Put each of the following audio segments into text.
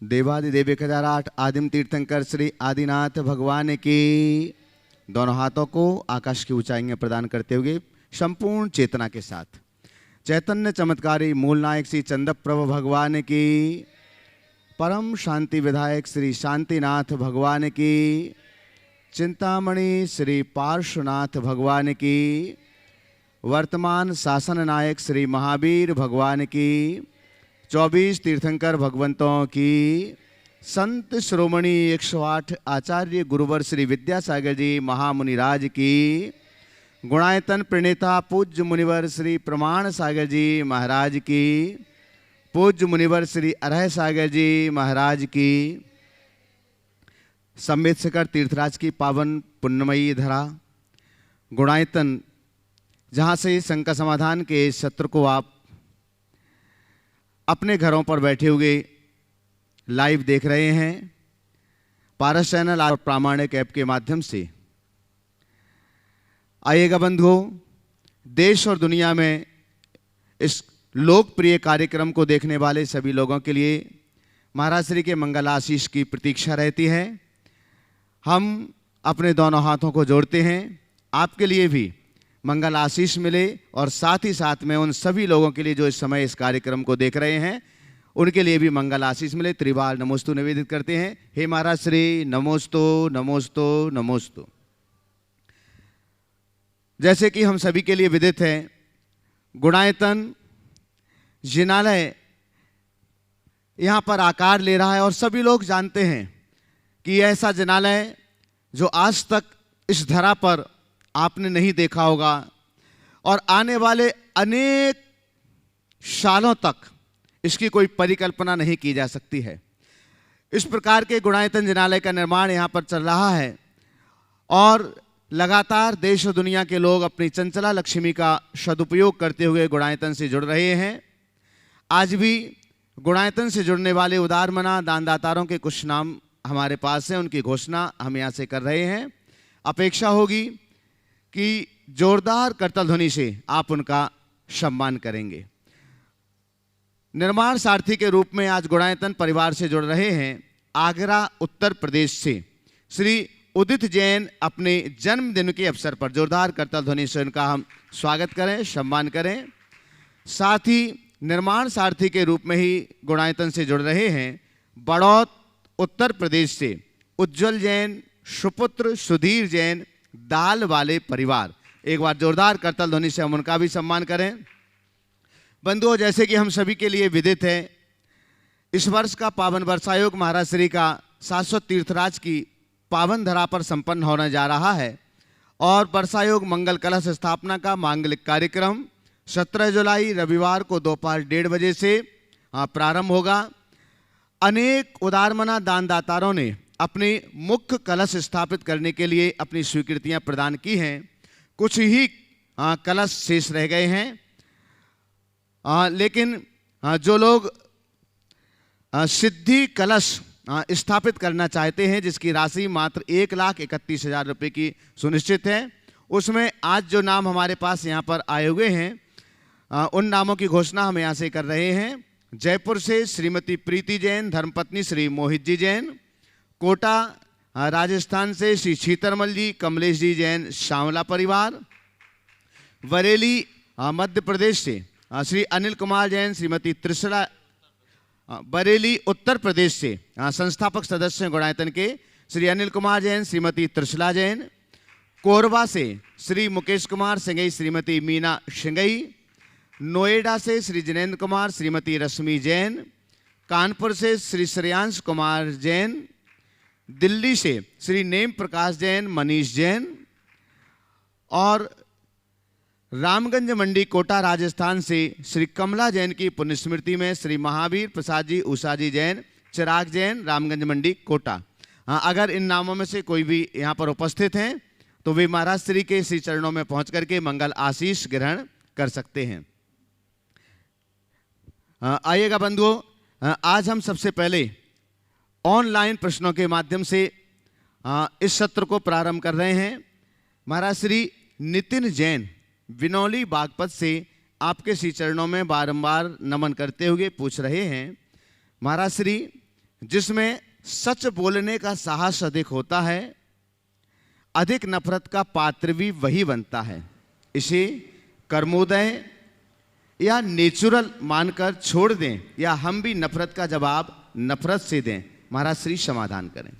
देवादिदेव 1008 आदिम तीर्थंकर श्री आदिनाथ भगवान की। दोनों हाथों को आकाश की ऊंचाइयां प्रदान करते हुए संपूर्ण चेतना के साथ चैतन्य चमत्कारी मूल नायक श्री चंद्रप्रभ भगवान की, परम शांति विधायक श्री शांतिनाथ भगवान की, चिंतामणि श्री पार्श्वनाथ भगवान की, वर्तमान शासन नायक श्री महावीर भगवान की, 24 तीर्थंकर भगवंतों की, संत श्रोमणी 108 आचार्य गुरुवर श्री विद्यासागर जी महामुनिराज की, गुणायतन प्रणेता पूज्य मुनिवर श्री प्रमाण सागर जी महाराज की, पूज्य मुनिवर श्री अरह सागर जी महाराज की, सम्मित शिखर तीर्थराज की पावन पुण्यमयी धरा, गुणायतन जहाँ से शंका समाधान के सत्र को आप अपने घरों पर बैठे हुए लाइव देख रहे हैं, पारस चैनल और प्रामाणिक ऐप के माध्यम से। आइएगा बंधुओं, देश और दुनिया में इस लोकप्रिय कार्यक्रम को देखने वाले सभी लोगों के लिए महाराज श्री के मंगल आशीष की प्रतीक्षा रहती है। हम अपने दोनों हाथों को जोड़ते हैं, आपके लिए भी मंगल आशीष मिले और साथ ही साथ में उन सभी लोगों के लिए जो इस समय इस कार्यक्रम को देख रहे हैं उनके लिए भी मंगल आशीष मिले। त्रिवार नमोस्तु निवेदित करते हैं। हे महाराज श्री नमोस्तु नमोस्तु नमोस्तु। जैसे कि हम सभी के लिए विदित है, गुणायतन जिनालय यहाँ पर आकार ले रहा है और सभी लोग जानते हैं कि ऐसा जिनालय जो आज तक इस धरा पर आपने नहीं देखा होगा और आने वाले अनेक सालों तक इसकी कोई परिकल्पना नहीं की जा सकती है। इस प्रकार के गुणायतन जिनालय का निर्माण यहाँ पर चल रहा है और लगातार देश और दुनिया के लोग अपनी चंचला लक्ष्मी का सदुपयोग करते हुए गुणायतन से जुड़ रहे हैं। आज भी गुणायतन से जुड़ने वाले उदारमना दानदातारों के कुछ नाम हमारे पास हैं, उनकी घोषणा हम यहाँ से कर रहे हैं। अपेक्षा होगी कि जोरदार करताल ध्वनि से आप उनका सम्मान करेंगे। निर्माण सारथी के रूप में आज गुणायतन परिवार से जुड़ रहे हैं आगरा उत्तर प्रदेश से श्री उदित जैन। अपने जन्मदिन के अवसर पर जोरदार करताल ध्वनि से उनका हम स्वागत करें, सम्मान करें। साथ ही निर्माण सारथी के रूप में ही गुणायतन से जुड़ रहे हैं बड़ौत उत्तर प्रदेश से उज्जवल जैन, सुपुत्र सुधीर जैन, दाल वाले परिवार। एक बार जोरदार करताल ध्वनि से हम उनका भी सम्मान करें। बंधुओं, जैसे कि हम सभी के लिए विदित है, इस वर्ष का पावन वर्षायोग महाराज श्री का 700 तीर्थराज की पावन धरा पर संपन्न होने जा रहा है और वर्षायोग मंगल कलश स्थापना का मांगलिक कार्यक्रम 17 जुलाई रविवार को दोपहर 1:30 बजे से प्रारंभ होगा। अनेक उदारमना दानदातारों ने अपने मुख्य कलश स्थापित करने के लिए अपनी स्वीकृतियां प्रदान की हैं। कुछ ही कलश शेष रह गए हैं, लेकिन जो लोग सिद्धि कलश स्थापित करना चाहते हैं जिसकी राशि मात्र 1,31,000 रुपये की सुनिश्चित है, उसमें आज जो नाम हमारे पास यहाँ पर आए हुए हैं उन नामों की घोषणा हम यहाँ से कर रहे हैं। जयपुर से श्रीमती प्रीति जैन, धर्मपत्नी श्री मोहित जी जैन। कोटा राजस्थान से श्री शीतरमल जी, कमलेश जी जैन, श्यामला परिवार। बरेली मध्य प्रदेश से श्री अनिल कुमार जैन, श्रीमती त्रिशला। बरेली उत्तर प्रदेश से संस्थापक सदस्य गुणायतन के श्री अनिल कुमार जैन, श्रीमती त्रिशला जैन। कोरबा से श्री मुकेश कुमार सिंगई, श्रीमती मीना सिंगई। नोएडा से श्री जिनेन्द्र कुमार, श्रीमती रश्मि जैन। कानपुर से श्री श्रेयांश कुमार जैन। दिल्ली से श्री नेम प्रकाश जैन, मनीष जैन। और रामगंज मंडी कोटा राजस्थान से श्री कमला जैन की पुण्यस्मृति में श्री महावीर प्रसाद जी, उषा जी जैन, चिराग जैन, रामगंज मंडी कोटा। अगर इन नामों में से कोई भी यहाँ पर उपस्थित हैं तो वे महाराज श्री के श्री चरणों में पहुँच करके मंगल आशीष ग्रहण कर सकते हैं। आइएगा बंधुओं, आज हम सबसे पहले ऑनलाइन प्रश्नों के माध्यम से इस सत्र को प्रारंभ कर रहे हैं। महाराज श्री नितिन जैन विनौली बागपत से आपके श्री चरणों में बारंबार नमन करते हुए पूछ रहे हैं, महाराज श्री जिसमें सच बोलने का साहस अधिक होता है, अधिक नफरत का पात्र भी वही बनता है। इसे कर्मोदय या नेचुरल मानकर छोड़ दें या हम भी नफरत का जवाब नफरत से दें। महाराज श्री समाधान करें।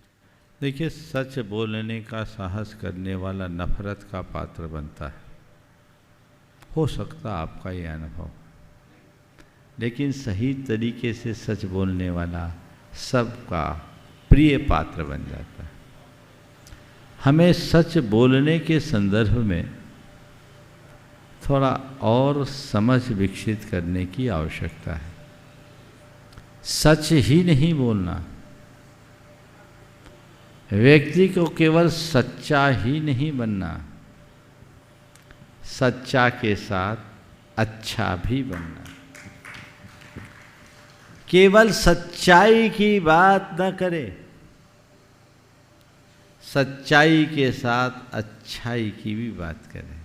देखिए, सच बोलने का साहस करने वाला नफरत का पात्र बनता है। हो सकता आपका ये अनुभव, लेकिन सही तरीके से सच बोलने वाला सबका प्रिय पात्र बन जाता है। हमें सच बोलने के संदर्भ में थोड़ा और समझ विकसित करने की आवश्यकता है। सच ही नहीं बोलना, व्यक्ति को केवल सच्चा ही नहीं बनना, सच्चा के साथ अच्छा भी बनना। केवल सच्चाई की बात न करे, सच्चाई के साथ अच्छाई की भी बात करें।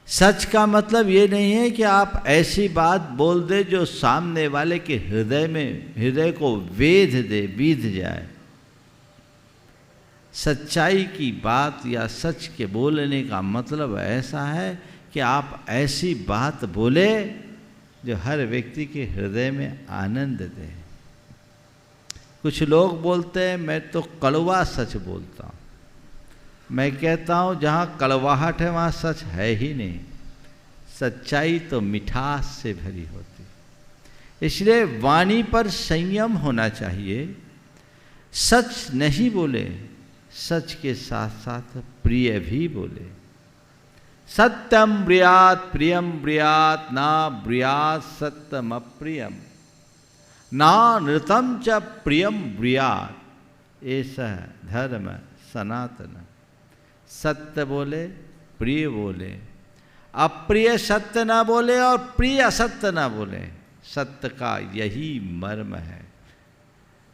सच का मतलब ये नहीं है कि आप ऐसी बात बोल दे जो सामने वाले के हृदय को वेध दे, बीध जाए। सच्चाई की बात या सच के बोलने का मतलब ऐसा है कि आप ऐसी बात बोले जो हर व्यक्ति के हृदय में आनंद दे। कुछ लोग बोलते हैं मैं तो कड़वा सच बोलता हूँ। मैं कहता हूँ जहाँ कड़वाहट है वहाँ सच है ही नहीं। सच्चाई तो मिठास से भरी होती। इसलिए वाणी पर संयम होना चाहिए। सच नहीं बोले, सच के साथ साथ प्रिय भी बोले। सत्यम ब्रियात प्रियम ब्रियात ना ब्रियात सत्यम अप्रियम ना नृतम च प्रियम ब्रियात ऐसा धर्म सनातन। सत्य बोले, प्रिय बोले, अप्रिय सत्य ना बोले और प्रिय असत्य ना बोले। सत्य का यही मर्म है।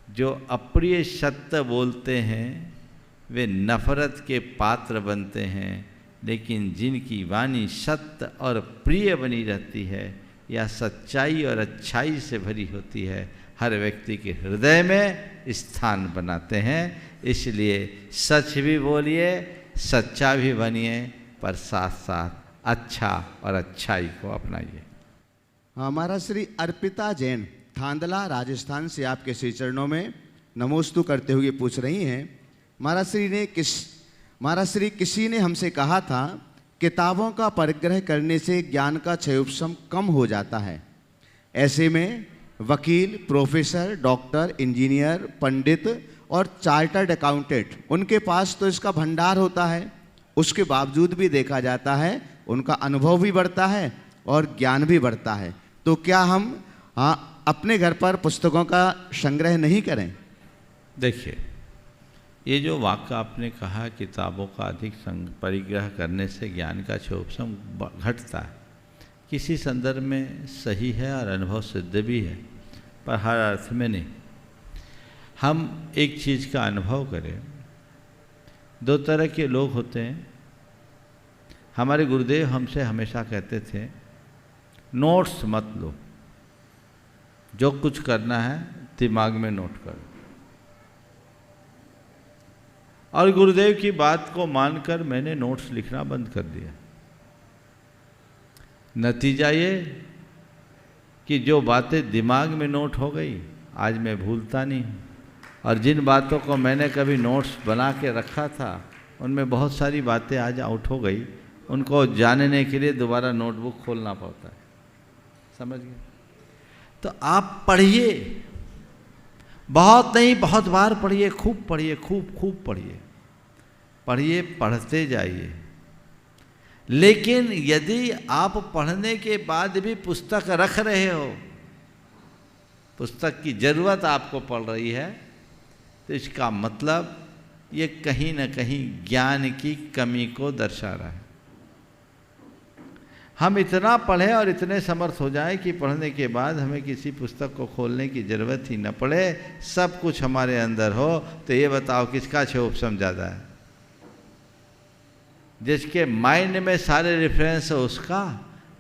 जो अप्रिय सत्य बोलते हैं वे नफरत के पात्र बनते हैं, लेकिन जिनकी वाणी सत्य और प्रिय बनी रहती है या सच्चाई और अच्छाई से भरी होती है, हर व्यक्ति के हृदय में स्थान बनाते हैं। इसलिए सच भी बोलिए, सच्चा भी बनिए, पर साथ साथ अच्छा और अच्छाई को अपनाइए। हमारा श्री अर्पिता जैन थांदला राजस्थान से आपके श्री चरणों में नमोस्तु करते हुए पूछ रही हैं, महाराज श्री किसी ने हमसे कहा था किताबों का परिग्रह करने से ज्ञान का क्षयोपशम कम हो जाता है। ऐसे में वकील, प्रोफेसर, डॉक्टर, इंजीनियर, पंडित और चार्टर्ड अकाउंटेंट, उनके पास तो इसका भंडार होता है। उसके बावजूद भी देखा जाता है उनका अनुभव भी बढ़ता है और ज्ञान भी बढ़ता है। तो क्या हम अपने घर पर पुस्तकों का संग्रह नहीं करें? देखिए, ये जो वाक्य आपने कहा किताबों का अधिक परिग्रह करने से ज्ञान का क्षयोपशम घटता है, किसी संदर्भ में सही है और अनुभव सिद्ध भी है, पर हर अर्थ में नहीं। हम एक चीज़ का अनुभव करें। दो तरह के लोग होते हैं। हमारे गुरुदेव हमसे हमेशा कहते थे नोट्स मत लो, जो कुछ करना है दिमाग में नोट करो। और गुरुदेव की बात को मानकर मैंने नोट्स लिखना बंद कर दिया। नतीजा ये कि जो बातें दिमाग में नोट हो गई आज मैं भूलता नहीं हूँ, और जिन बातों को मैंने कभी नोट्स बना के रखा था उनमें बहुत सारी बातें आज आउट हो गई। उनको जानने के लिए दोबारा नोटबुक खोलना पड़ता है। समझ गए? तो आप पढ़िए, बहुत नहीं बहुत बार पढ़िए, खूब पढ़िए, खूब पढ़िए, पढ़िए, पढ़ते जाइए। लेकिन यदि आप पढ़ने के बाद भी पुस्तक रख रहे हो, पुस्तक की ज़रूरत आपको पड़ रही है, तो इसका मतलब ये कहीं न कहीं ज्ञान की कमी को दर्शा रहा है। हम इतना पढ़ें और इतने समर्थ हो जाएं कि पढ़ने के बाद हमें किसी पुस्तक को खोलने की ज़रूरत ही न पड़े, सब कुछ हमारे अंदर हो। तो ये बताओ किसका क्षयोपशम ज़्यादा है? जिसके माइंड में सारे रेफरेंस हो उसका,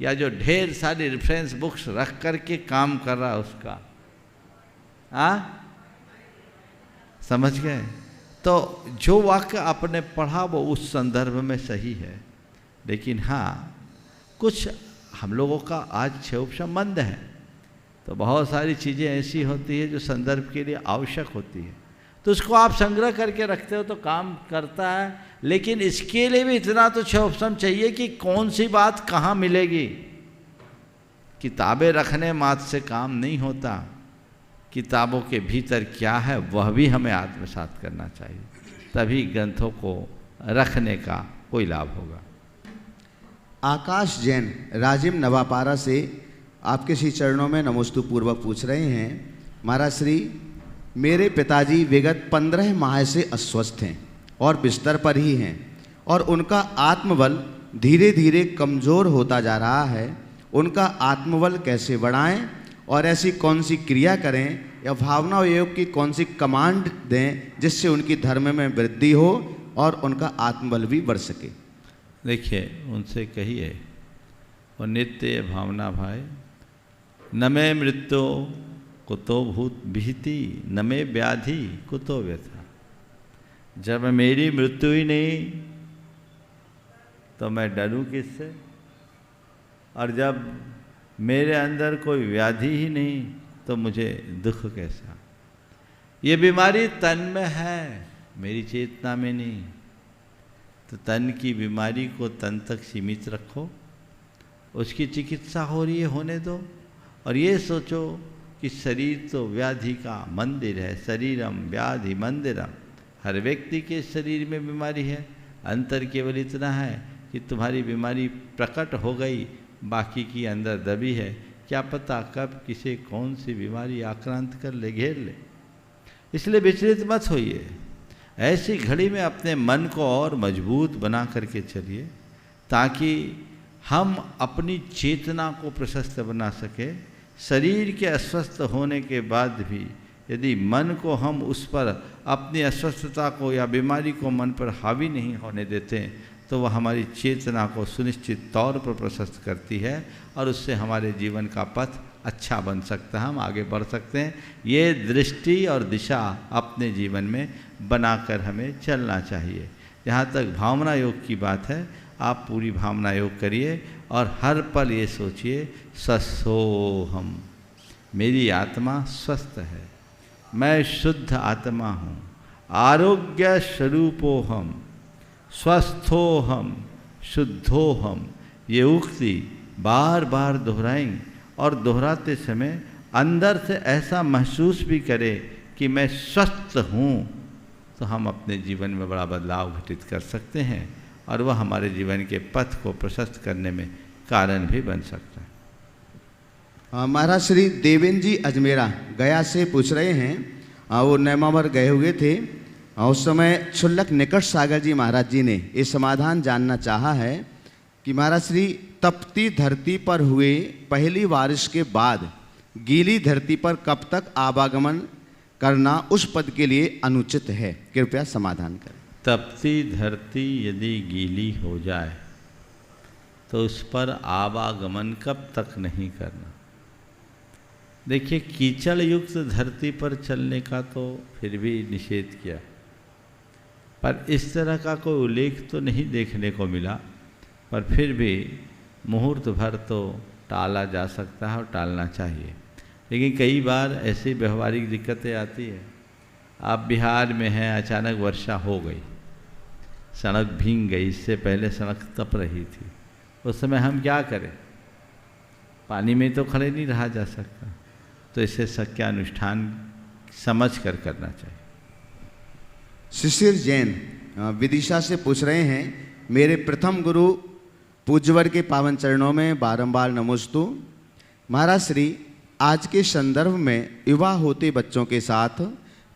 या जो ढेर सारी रेफरेंस बुक्स रख कर के काम कर रहा है उसका? समझ गए? तो जो वाक्य आपने पढ़ा वो उस संदर्भ में सही है, लेकिन हाँ कुछ हम लोगों का आज क्षोभ संबंध है, तो बहुत सारी चीज़ें ऐसी होती है जो संदर्भ के लिए आवश्यक होती है, तो उसको आप संग्रह करके रखते हो तो काम करता है। लेकिन इसके लिए भी इतना तो क्षोभ चाहिए कि कौन सी बात कहाँ मिलेगी। किताबें रखने मात्र से काम नहीं होता, किताबों के भीतर क्या है वह भी हमें आत्मसात करना चाहिए, तभी ग्रंथों को रखने का कोई लाभ होगा। आकाश जैन राजिम नवापारा से आपके श्री चरणों में नमोस्तु पूर्वक पूछ रहे हैं, महाराज श्री मेरे पिताजी विगत 15 माह से अस्वस्थ हैं और बिस्तर पर ही हैं और उनका आत्मबल धीरे धीरे कमज़ोर होता जा रहा है। उनका आत्मबल कैसे बढ़ाएं और ऐसी कौन सी क्रिया करें या भावना योग की कौन सी कमांड दें जिससे उनकी धर्म में वृद्धि हो और उनका आत्मबल भी बढ़ सके। देखिए उनसे कहिए और नित्य भावना भाई, न मे मृत्यु कुतो भूत भीति न मे व्याधि कुतो व्यथा। जब मेरी मृत्यु ही नहीं तो मैं डरूं किससे, और जब मेरे अंदर कोई व्याधि ही नहीं तो मुझे दुख कैसा। ये बीमारी तन में है, मेरी चेतना में नहीं। तो तन की बीमारी को तन तक सीमित रखो, उसकी चिकित्सा हो रही है होने दो, और ये सोचो कि शरीर तो व्याधि का मंदिर है, शरीरम व्याधि मंदिरम। हर व्यक्ति के शरीर में बीमारी है, अंतर केवल इतना है कि तुम्हारी बीमारी प्रकट हो गई, बाकी की अंदर दबी है। क्या पता कब किसे कौन सी बीमारी आक्रांत कर ले, घेर ले। इसलिए विचलित मत होइए। ऐसी घड़ी में अपने मन को और मजबूत बना करके चलिए, ताकि हम अपनी चेतना को प्रशस्त बना सके। शरीर के अस्वस्थ होने के बाद भी यदि मन को हम उस पर अपनी अस्वस्थता को या बीमारी को मन पर हावी नहीं होने देते, तो वह हमारी चेतना को सुनिश्चित तौर पर प्रशस्त करती है और उससे हमारे जीवन का पथ अच्छा बन सकता है, हम आगे बढ़ सकते हैं। ये दृष्टि और दिशा अपने जीवन में बनाकर हमें चलना चाहिए। जहाँ तक भावना योग की बात है, आप पूरी भावना योग करिए और हर पल ये सोचिए स्वस्थोहम, मेरी आत्मा स्वस्थ है, मैं शुद्ध आत्मा हूँ, आरोग्य स्वरूपोहम, स्वस्थोहम, शुद्धोहम। ये उक्ति बार बार दोहराएंगे और दोहराते समय अंदर से ऐसा महसूस भी करें कि मैं स्वस्थ हूँ, तो हम अपने जीवन में बड़ा बदलाव घटित कर सकते हैं और वह हमारे जीवन के पथ को प्रशस्त करने में कारण भी बन सकता है। महाराज श्री देवेंद्र जी अजमेरा गया से पूछ रहे हैं, वो नैमावर गए हुए थे, उस समय क्षुल्लक निकट सागर जी महाराज जी ने ये समाधान जानना चाहा है कि महाराज श्री तपती धरती पर हुए पहली बारिश के बाद गीली धरती पर कब तक आवागमन करना उस पद के लिए अनुचित है, कृपया समाधान करें। तपती धरती यदि गीली हो जाए तो उस पर आवागमन कब तक नहीं करना। देखिए कीचड़ युक्त धरती पर चलने का तो फिर भी निषेध किया, पर इस तरह का कोई उल्लेख तो नहीं देखने को मिला, पर फिर भी मुहूर्त भर तो टाला जा सकता है और टालना चाहिए। लेकिन कई बार ऐसी व्यवहारिक दिक्कतें आती है। आप बिहार में हैं, अचानक वर्षा हो गई, सड़क भीग गई, इससे पहले सड़क तप रही थी, उस समय हम क्या करें? पानी में तो खड़े नहीं रहा जा सकता, तो इसे सत्य अनुष्ठान समझ कर करना चाहिए। शिशिर जैन विदिशा से पूछ रहे हैं, मेरे प्रथम गुरु पूज्यवर के पावन चरणों में बारंबार नमोस्तु। महाराज श्री आज के संदर्भ में युवा होते बच्चों के साथ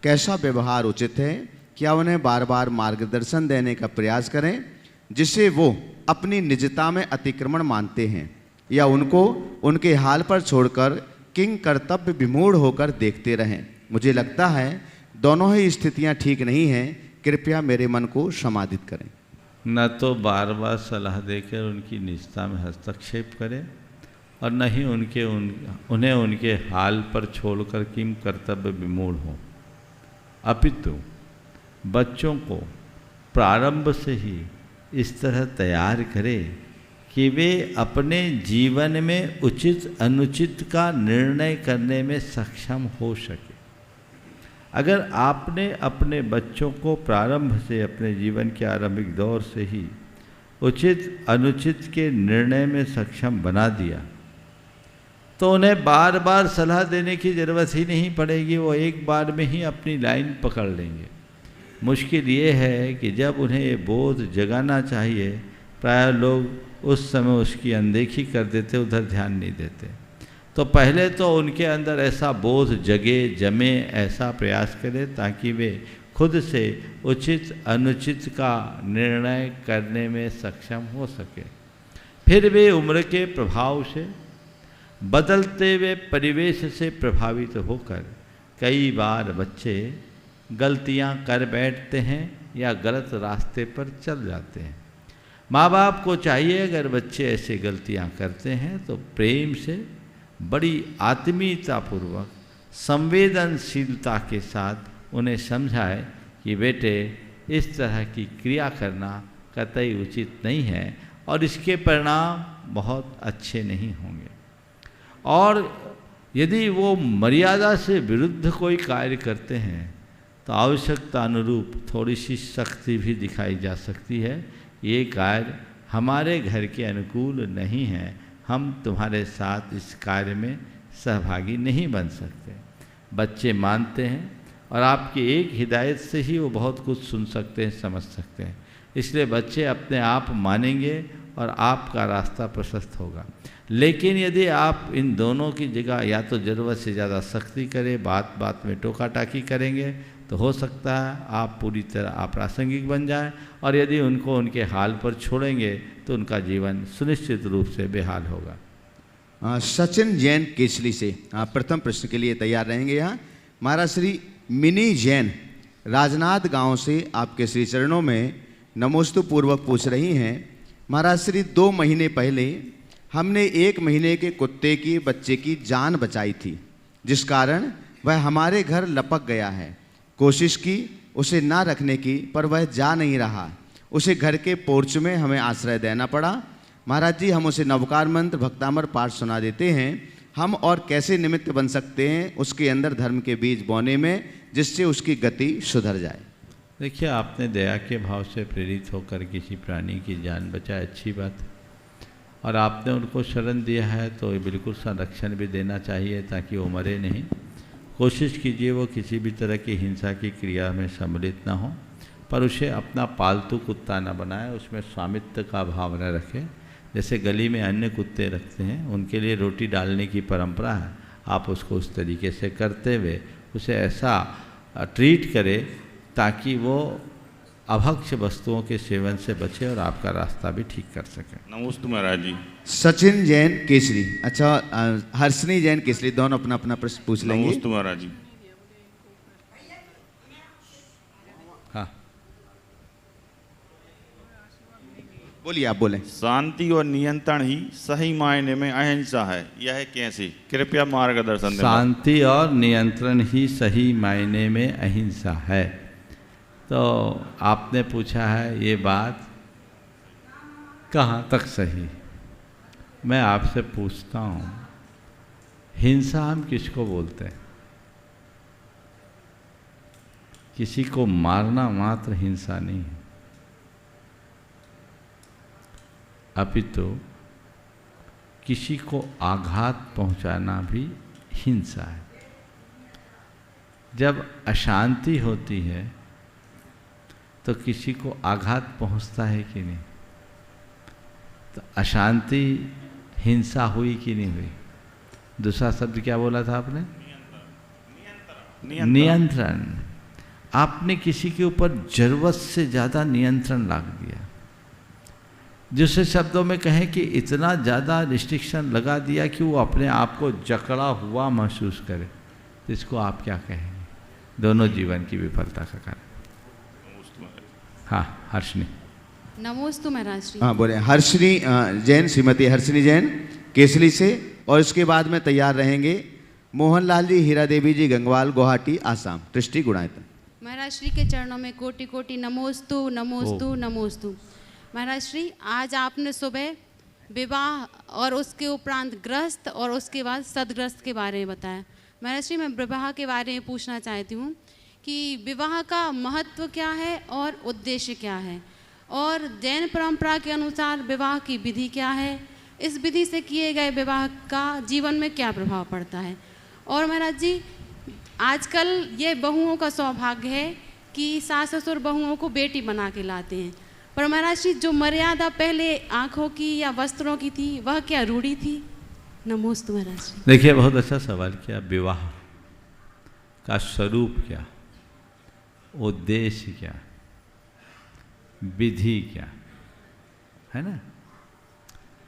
कैसा व्यवहार उचित है? क्या उन्हें बार बार मार्गदर्शन देने का प्रयास करें जिसे वो अपनी निजता में अतिक्रमण मानते हैं, या उनको उनके हाल पर छोड़कर किंग कर्तव्य विमूढ़ होकर देखते रहें? मुझे लगता है दोनों ही स्थितियां ठीक नहीं हैं, कृपया मेरे मन को समाधित करें। न तो बार बार सलाह देकर उनकी निजता में हस्तक्षेप करें और न ही उन्हें उनके हाल पर छोड़कर किम कर्तव्य विमूढ़ हों, अपितु बच्चों को प्रारंभ से ही इस तरह तैयार करें कि वे अपने जीवन में उचित अनुचित का निर्णय करने में सक्षम हो सके। अगर आपने अपने बच्चों को प्रारंभ से, अपने जीवन के आरंभिक दौर से ही उचित अनुचित के निर्णय में सक्षम बना दिया तो उन्हें बार बार सलाह देने की ज़रूरत ही नहीं पड़ेगी, वो एक बार में ही अपनी लाइन पकड़ लेंगे। मुश्किल ये है कि जब उन्हें ये बोध जगाना चाहिए, प्राय लोग उस समय उसकी अनदेखी कर देते, उधर ध्यान नहीं देते। तो पहले तो उनके अंदर ऐसा बोध जमे, ऐसा प्रयास करें ताकि वे खुद से उचित अनुचित का निर्णय करने में सक्षम हो सके। फिर वे उम्र के प्रभाव से, बदलते हुए परिवेश से प्रभावित होकर कई बार बच्चे गलतियां कर बैठते हैं या गलत रास्ते पर चल जाते हैं। माँ बाप को चाहिए अगर बच्चे ऐसे गलतियां करते हैं तो प्रेम से, बड़ी आत्मीयतापूर्वक, संवेदनशीलता के साथ उन्हें समझाए कि बेटे इस तरह की क्रिया करना कतई उचित नहीं है और इसके परिणाम बहुत अच्छे नहीं होंगे। और यदि वो मर्यादा से विरुद्ध कोई कार्य करते हैं तो आवश्यकता अनुरूप थोड़ी सी सख्ती भी दिखाई जा सकती है। ये कार्य हमारे घर के अनुकूल नहीं है, हम तुम्हारे साथ इस कार्य में सहभागी नहीं बन सकते। बच्चे मानते हैं और आपकी एक हिदायत से ही वो बहुत कुछ सुन सकते हैं, समझ सकते हैं। इसलिए बच्चे अपने आप मानेंगे और आपका रास्ता प्रशस्त होगा। लेकिन यदि आप इन दोनों की जगह या तो ज़रूरत से ज़्यादा सख्ती करें, बात बात में टोका टाकी करेंगे, तो हो सकता है आप पूरी तरह अप्रासंगिक बन जाएं, और यदि उनको उनके हाल पर छोड़ेंगे तो उनका जीवन सुनिश्चित रूप से बेहाल होगा। सचिन जैन केसली से प्रथम प्रश्न के लिए तैयार रहेंगे। यहाँ महाराज श्री मिनी जैन राजनाथ गांव से आपके श्री चरणों में नमोस्तु पूर्वक पूछ रही हैं, महाराज श्री 2 महीने पहले हमने 1 महीने के कुत्ते की बच्चे की जान बचाई थी, जिस कारण वह हमारे घर लपक गया है। कोशिश की उसे ना रखने की, पर वह जा नहीं रहा। उसे घर के पोर्च में हमें आश्रय देना पड़ा। महाराज जी, हम उसे नवकार मंत्र भक्तामर पाठ सुना देते हैं। हम और कैसे निमित्त बन सकते हैं उसके अंदर धर्म के बीज बोने में, जिससे उसकी गति सुधर जाए? देखिए, आपने दया के भाव से प्रेरित होकर किसी प्राणी की जान बचाए, अच्छी बात है। और आपने उनको शरण दिया है तो बिल्कुल संरक्षण भी देना चाहिए ताकि वो मरे नहीं। कोशिश कीजिए वो किसी भी तरह की हिंसा की क्रिया में सम्मिलित ना हो, पर उसे अपना पालतू कुत्ता न बनाए, उसमें स्वामित्व का भाव न रखें। जैसे गली में अन्य कुत्ते रखते हैं, उनके लिए रोटी डालने की परंपरा है, आप उसको उस तरीके से करते हुए उसे ऐसा ट्रीट करें ताकि वो अभक्ष्य वस्तुओं के सेवन से बचे और आपका रास्ता भी ठीक कर सके। नमस्ते महाराज जी। सचिन जैन केसरी, अच्छा हर्षनी जैन केसरी, दोनों अपना अपना प्रश्न पूछ लेंगे। नमस्ते महाराज जी। हाँ बोलिए, आप बोलें। शांति और नियंत्रण ही सही मायने में अहिंसा है, यह कैसे? कृपया मार्गदर्शन दें। शांति और नियंत्रण ही सही मायने में अहिंसा है। तो आपने पूछा है ये बात कहाँ तक सही। मैं आपसे पूछता हूँ, हिंसा हम किसको बोलते हैं? किसी को मारना मात्र हिंसा नहीं है, अपितु किसी को आघात पहुंचाना भी हिंसा है। जब अशांति होती है तो किसी को आघात पहुंचता है कि नहीं? तो अशांति हिंसा हुई कि नहीं हुई? दूसरा शब्द क्या बोला था आपने? नियंत्रण। आपने किसी के ऊपर जरूरत से ज़्यादा नियंत्रण लाद दिया। दूसरे शब्दों में कहें कि इतना ज़्यादा रिस्ट्रिक्शन लगा दिया कि वो अपने आप को जकड़ा हुआ महसूस करे, तो इसको आप क्या कहेंगे? दोनों जीवन की विफलता का कारण। हाँ, हर्षनी। नमोस्तु महाराज श्री। हाँ बोले। हर्षनी जैन, श्रीमती हर्षनी जैन केसली से और इसके बाद में तैयार रहेंगे मोहनलाल जी, हीरा देवी जी, गंगवाल, गुवाहाटी, आसाम। दृष्टि गुणायतन। महाराज श्री के चरणों में कोटि कोटि नमोस्तु नमोस्तु नमोस्तु। महाराज श्री, आज आपने सुबह विवाह और उसके उपरांत ग्रस्त और उसके बाद सदग्रस्त के बारे में बताया। महाराज श्री, मैं विवाह के बारे में पूछना चाहती हूँ कि विवाह का महत्व क्या है और उद्देश्य क्या है, और जैन परंपरा के अनुसार विवाह की विधि क्या है, इस विधि से किए गए विवाह का जीवन में क्या प्रभाव पड़ता है। और महाराज जी, आजकल ये बहुओं का सौभाग्य है कि सास ससुर बहुओं को बेटी बना के लाते हैं, पर महाराज जी जो मर्यादा पहले आँखों की या वस्त्रों की थी वह क्या रूढ़ी थी? नमोस्तु महाराज जी। देखिए, बहुत अच्छा सवाल किया। विवाह का स्वरूप क्या, उद्देश्य क्या, विधि क्या, है ना।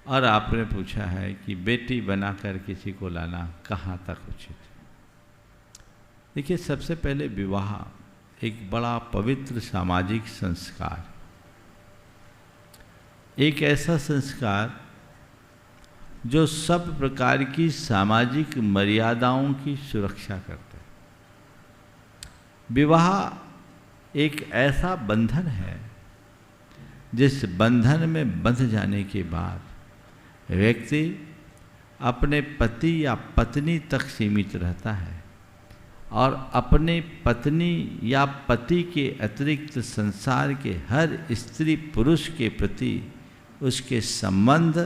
और आपने पूछा है कि बेटी बनाकर किसी को लाना कहाँ तक उचित है। देखिए, सबसे पहले विवाह एक बड़ा पवित्र सामाजिक संस्कार, एक ऐसा संस्कार जो सब प्रकार की सामाजिक मर्यादाओं की सुरक्षा करता है। विवाह एक ऐसा बंधन है जिस बंधन में बंध जाने के बाद व्यक्ति अपने पति या पत्नी तक सीमित रहता है और अपने पत्नी या पति के अतिरिक्त संसार के हर स्त्री पुरुष के प्रति उसके संबंध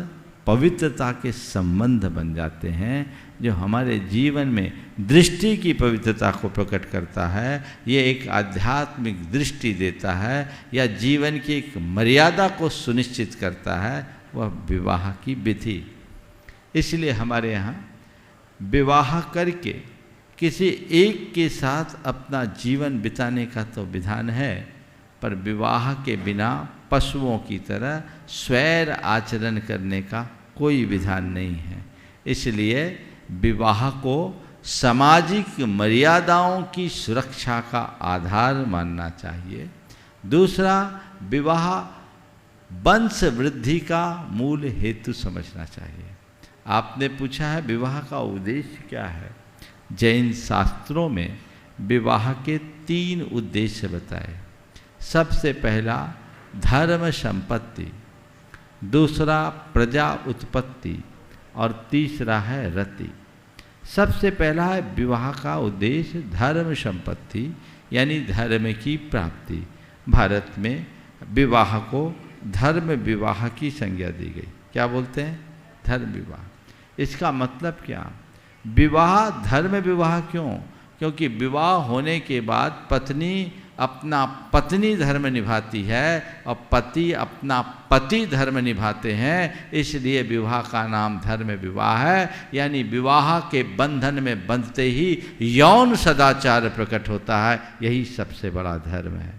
पवित्रता के संबंध बन जाते हैं, जो हमारे जीवन में दृष्टि की पवित्रता को प्रकट करता है। ये एक आध्यात्मिक दृष्टि देता है या जीवन की एक मर्यादा को सुनिश्चित करता है, वह विवाह की विधि। इसलिए हमारे यहाँ विवाह करके किसी एक के साथ अपना जीवन बिताने का तो विधान है, पर विवाह के बिना पशुओं की तरह स्वैर आचरण करने का कोई विधान नहीं है। इसलिए विवाह को सामाजिक मर्यादाओं की सुरक्षा का आधार मानना चाहिए। दूसरा, विवाह वंश वृद्धि का मूल हेतु समझना चाहिए। आपने पूछा है विवाह का उद्देश्य क्या है। जैन शास्त्रों में विवाह के 3 उद्देश्य बताए। सबसे पहला धर्म संपत्ति, दूसरा प्रजा उत्पत्ति और तीसरा है रति। सबसे पहला है विवाह का उद्देश्य धर्म संपत्ति, यानी धर्म की प्राप्ति। भारत में विवाह को धर्म विवाह की संज्ञा दी गई। क्या बोलते हैं? धर्म विवाह। इसका मतलब क्या? विवाह धर्म विवाह क्यों? क्योंकि विवाह होने के बाद पत्नी अपना पत्नी धर्म निभाती है और पति अपना पति धर्म निभाते हैं, इसलिए विवाह का नाम धर्म विवाह है। यानी विवाह के बंधन में बंधते ही यौन सदाचार प्रकट होता है, यही सबसे बड़ा धर्म है।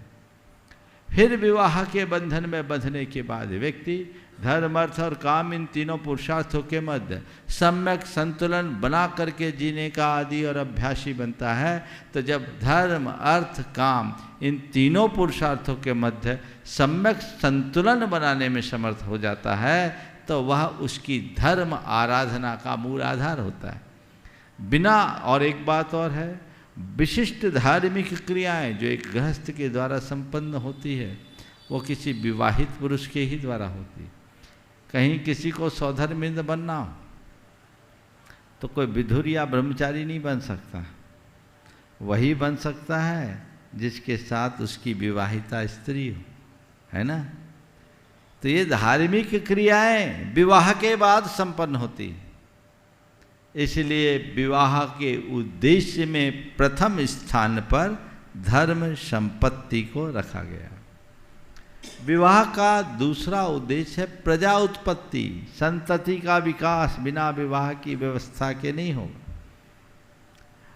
फिर विवाह के बंधन में बंधने के बाद व्यक्ति धर्म, अर्थ और काम, इन तीनों पुरुषार्थों के मध्य सम्यक संतुलन बना करके जीने का आदि और अभ्यासी बनता है। तो जब धर्म, अर्थ, काम इन तीनों पुरुषार्थों के मध्य सम्यक संतुलन बनाने में समर्थ हो जाता है, तो वह उसकी धर्म आराधना का मूल आधार होता है। बिना, और एक बात और है, विशिष्ट धार्मिक क्रियाएं जो एक गृहस्थ के द्वारा संपन्न होती है, वो किसी विवाहित पुरुष के ही द्वारा होती है। कहीं किसी को सौधर्मिंद बनना हो तो कोई विधुर या ब्रह्मचारी नहीं बन सकता, वही बन सकता है जिसके साथ उसकी विवाहिता स्त्री हो, है ना। तो ये धार्मिक क्रियाएं विवाह के बाद संपन्न होती है। इसलिए विवाह के उद्देश्य में प्रथम स्थान पर धर्म संपत्ति को रखा गया। विवाह का दूसरा उद्देश्य है प्रजा उत्पत्ति। संतति का विकास बिना विवाह की व्यवस्था के नहीं होगा।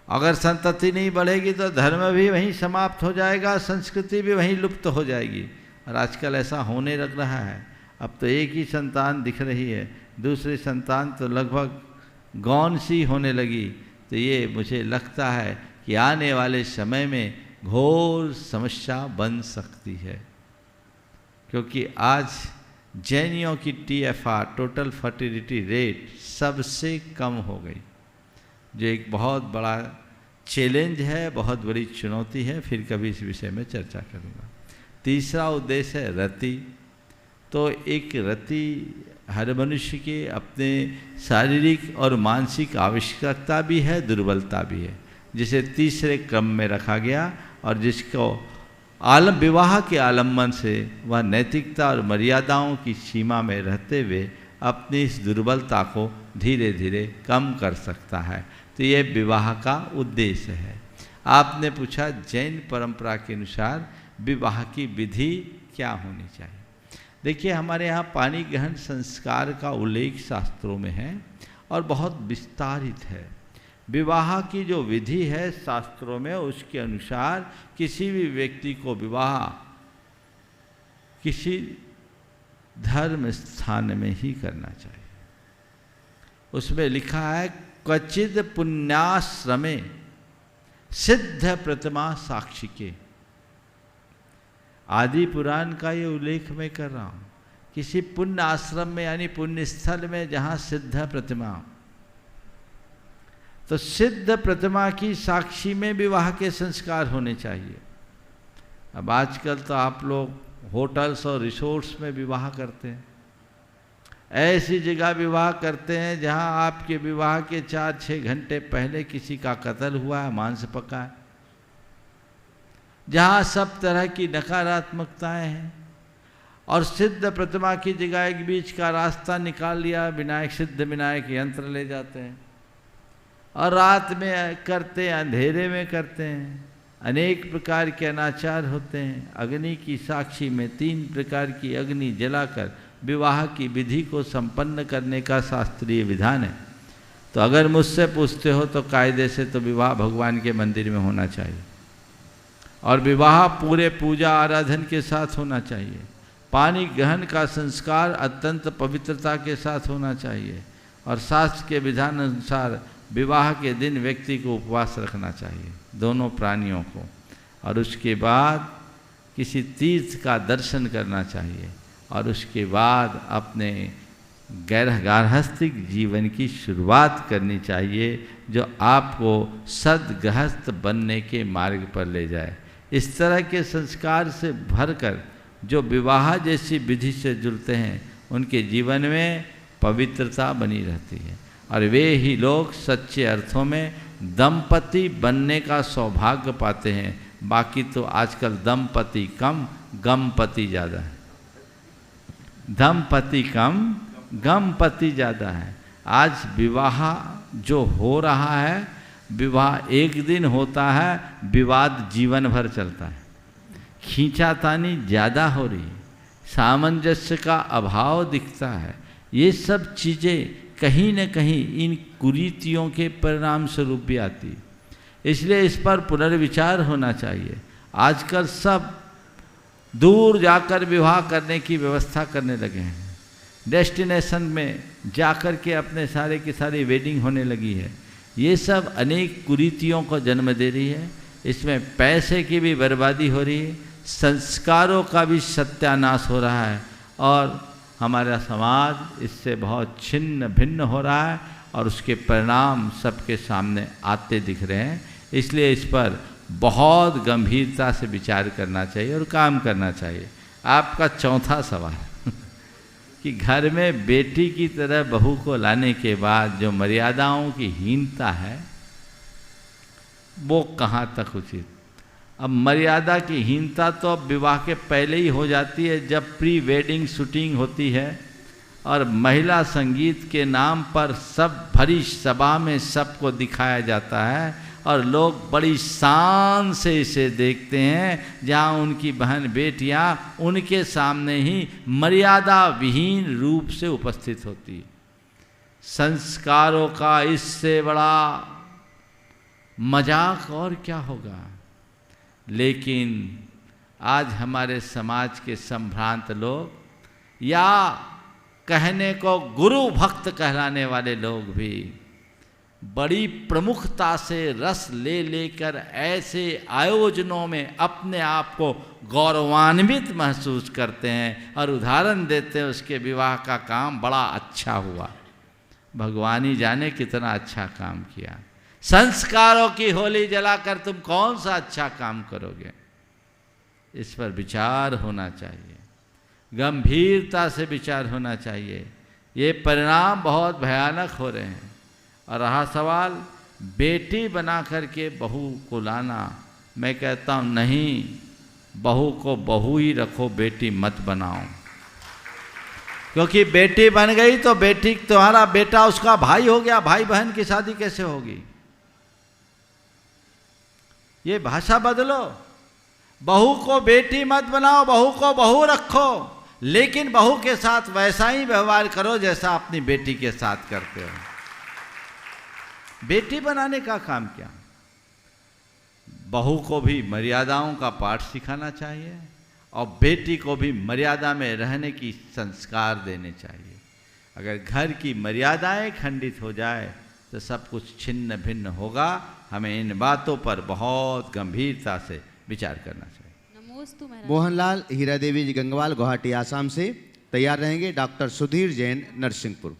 अगर संतति नहीं बढ़ेगी तो धर्म भी वहीं समाप्त हो जाएगा, संस्कृति भी वहीं लुप्त हो जाएगी। और आजकल ऐसा होने लग रहा है। अब तो एक ही संतान दिख रही है, दूसरी संतान तो लगभग गौण सी होने लगी। तो ये मुझे लगता है कि आने वाले समय में घोर समस्या बन सकती है, क्योंकि आज जैनियों की TFR टोटल फर्टिलिटी रेट सबसे कम हो गई, जो एक बहुत बड़ा चैलेंज है, बहुत बड़ी चुनौती है। फिर कभी इस विषय में चर्चा करूँगा। तीसरा उद्देश्य है रति। तो एक रति हर मनुष्य के अपने शारीरिक और मानसिक आवश्यकता भी है, दुर्बलता भी है, जिसे तीसरे क्रम में रखा गया और जिसको विवाह के आलम्बन से वह नैतिकता और मर्यादाओं की सीमा में रहते हुए अपनी इस दुर्बलता को धीरे धीरे कम कर सकता है। तो ये विवाह का उद्देश्य है। आपने पूछा जैन परंपरा के अनुसार विवाह की विधि क्या होनी चाहिए। देखिए, हमारे यहाँ पाणी ग्रहण संस्कार का उल्लेख शास्त्रों में है और बहुत विस्तारित है। विवाह की जो विधि है शास्त्रों में, उसके अनुसार किसी भी व्यक्ति को विवाह किसी धर्म स्थान में ही करना चाहिए। उसमें लिखा है क्वचिद पुण्याश्रमे सिद्ध प्रतिमा साक्षी के। आदि पुराण का ये उल्लेख मैं कर रहा हूँ। किसी पुण्य आश्रम में यानी पुण्य स्थल में जहाँ सिद्ध प्रतिमा, तो सिद्ध प्रतिमा की साक्षी में विवाह के संस्कार होने चाहिए। अब आजकल तो आप लोग होटल्स और रिसोर्ट्स में विवाह करते हैं, ऐसी जगह विवाह करते हैं जहां आपके विवाह के 4-6 घंटे पहले किसी का कत्ल हुआ है, मांस पका है, जहां सब तरह की नकारात्मकताएं हैं। और सिद्ध प्रतिमा की जगह एक बीच का रास्ता निकाल लिया, विनायक सिद्ध विनायक यंत्र ले जाते हैं और रात में करते हैं, अंधेरे में करते हैं। अनेक प्रकार के अनाचार होते हैं। अग्नि की साक्षी में 3 प्रकार की अग्नि जलाकर विवाह की विधि को संपन्न करने का शास्त्रीय विधान है। तो अगर मुझसे पूछते हो तो कायदे से तो विवाह भगवान के मंदिर में होना चाहिए और विवाह पूरे पूजा आराधन के साथ होना चाहिए। पानी ग्रहण का संस्कार अत्यंत पवित्रता के साथ होना चाहिए और शास्त्र के विधान अनुसार विवाह के दिन व्यक्ति को उपवास रखना चाहिए, दोनों प्राणियों को। और उसके बाद किसी तीर्थ का दर्शन करना चाहिए और उसके बाद अपने गार्हस्थ्यिक जीवन की शुरुआत करनी चाहिए, जो आपको सद्गृहस्थ बनने के मार्ग पर ले जाए। इस तरह के संस्कार से भरकर जो विवाह जैसी विधि से जुड़ते हैं, उनके जीवन में पवित्रता बनी रहती है और वे ही लोग सच्चे अर्थों में दंपति बनने का सौभाग्य पाते हैं। बाकी तो आजकल दंपति कम, गमपति ज़्यादा है। दंपति कम, गमपति ज़्यादा है। आज विवाह जो हो रहा है, विवाह एक दिन होता है, विवाद जीवन भर चलता है। खींचातानी ज़्यादा हो रही है, सामंजस्य का अभाव दिखता है। ये सब चीज़ें कहीं न कहीं इन कुरीतियों के परिणाम स्वरूप भी आती है। इसलिए इस पर पुनर्विचार होना चाहिए। आजकल सब दूर जाकर विवाह करने की व्यवस्था करने लगे हैं। डेस्टिनेशन में जाकर के अपने सारे की सारी वेडिंग होने लगी है। ये सब अनेक कुरीतियों को जन्म दे रही है। इसमें पैसे की भी बर्बादी हो रही है, संस्कारों का भी सत्यानाश हो रहा है और हमारा समाज इससे बहुत छिन्न भिन्न हो रहा है और उसके परिणाम सबके सामने आते दिख रहे हैं। इसलिए इस पर बहुत गंभीरता से विचार करना चाहिए और काम करना चाहिए। आपका चौथा सवाल कि घर में बेटी की तरह बहू को लाने के बाद जो मर्यादाओं की हीनता है, वो कहाँ तक उचित। अब मर्यादा की हीनता तो अब विवाह के पहले ही हो जाती है, जब प्री वेडिंग शूटिंग होती है और महिला संगीत के नाम पर सब भरी सभा में सबको दिखाया जाता है और लोग बड़ी शान से इसे देखते हैं, जहाँ उनकी बहन बेटियाँ उनके सामने ही मर्यादा विहीन रूप से उपस्थित होती है। संस्कारों का इससे बड़ा मजाक और क्या होगा। लेकिन आज हमारे समाज के संभ्रांत लोग या कहने को गुरु भक्त कहलाने वाले लोग भी बड़ी प्रमुखता से रस ले लेकर ऐसे आयोजनों में अपने आप को गौरवान्वित महसूस करते हैं और उदाहरण देते हैं उसके विवाह का काम बड़ा अच्छा हुआ। भगवान ही जाने कितना अच्छा काम किया। संस्कारों की होली जलाकर तुम कौन सा अच्छा काम करोगे? इस पर विचार होना चाहिए, गंभीरता से विचार होना चाहिए। ये परिणाम बहुत भयानक हो रहे हैं। और रहा सवाल बेटी बना करके बहू को लाना, मैं कहता हूँ नहीं, बहू को बहू ही रखो, बेटी मत बनाओ। क्योंकि बेटी बन गई तो बेटी तुम्हारा बेटा उसका भाई हो गया, भाई बहन की शादी कैसे होगी? ये भाषा बदलो। बहू को बेटी मत बनाओ, बहू को बहू रखो, लेकिन बहू के साथ वैसा ही व्यवहार करो जैसा अपनी बेटी के साथ करते हो। बेटी बनाने का काम क्या? बहू को भी मर्यादाओं का पाठ सिखाना चाहिए और बेटी को भी मर्यादा में रहने की संस्कार देने चाहिए। अगर घर की मर्यादाएं खंडित हो जाए तो सब कुछ छिन्न भिन्न होगा। हमें इन बातों पर बहुत गंभीरता से विचार करना चाहिए। नमोस्तु महाराज। मोहनलाल हीरा देवी जी गंगवाल, गुवाहाटी, आसाम से तैयार रहेंगे। डॉक्टर सुधीर जैन, नरसिंहपुर।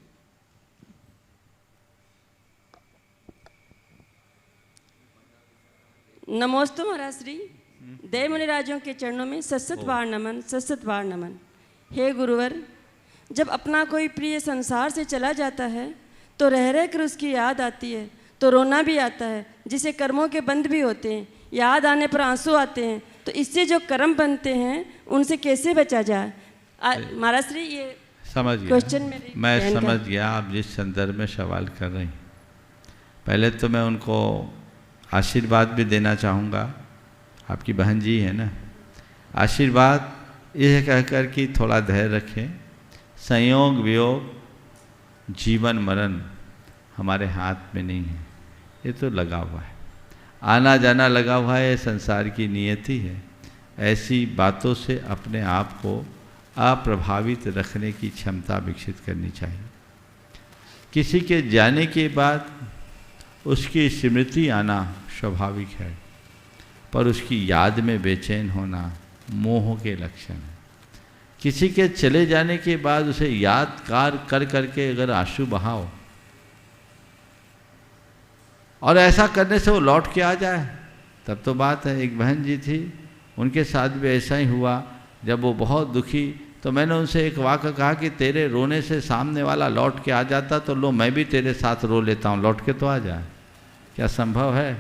नमोस्तु महाराज श्री। देव मुनिराजों के चरणों में सतसत बार नमन, सतसत बार नमन। हे गुरुवर, जब अपना कोई प्रिय संसार से चला जाता है तो रह रह कर उसकी याद आती है, तो रोना भी आता है, जिसे कर्मों के बंध भी होते हैं। याद आने पर आंसू आते हैं, तो इससे जो कर्म बनते हैं उनसे कैसे बचा जाए? महाराज श्री, ये समझ गया, क्वेश्चन मैं समझ गया आप जिस संदर्भ में सवाल कर रही। पहले तो मैं उनको आशीर्वाद भी देना चाहूँगा। आपकी बहन जी है ना, आशीर्वाद यह कहकर कि थोड़ा धैर्य रखें। संयोग वियोग जीवन मरण हमारे हाथ में नहीं है, ये तो लगा हुआ है, आना जाना लगा हुआ है, संसार की नियति है। ऐसी बातों से अपने आप को अप्रभावित रखने की क्षमता विकसित करनी चाहिए। किसी के जाने के बाद उसकी स्मृति आना स्वाभाविक है, पर उसकी याद में बेचैन होना मोह के लक्षण है। किसी के चले जाने के बाद उसे याद कर करके अगर आंसू बहाओ और ऐसा करने से वो लौट के आ जाए तब तो बात है। एक बहन जी थी, उनके साथ भी ऐसा ही हुआ। जब वो बहुत दुखी, तो मैंने उनसे एक वाक्य कहा कि तेरे रोने से सामने वाला लौट के आ जाता तो लो मैं भी तेरे साथ रो लेता हूँ, लौट के तो आ जाए। क्या संभव है?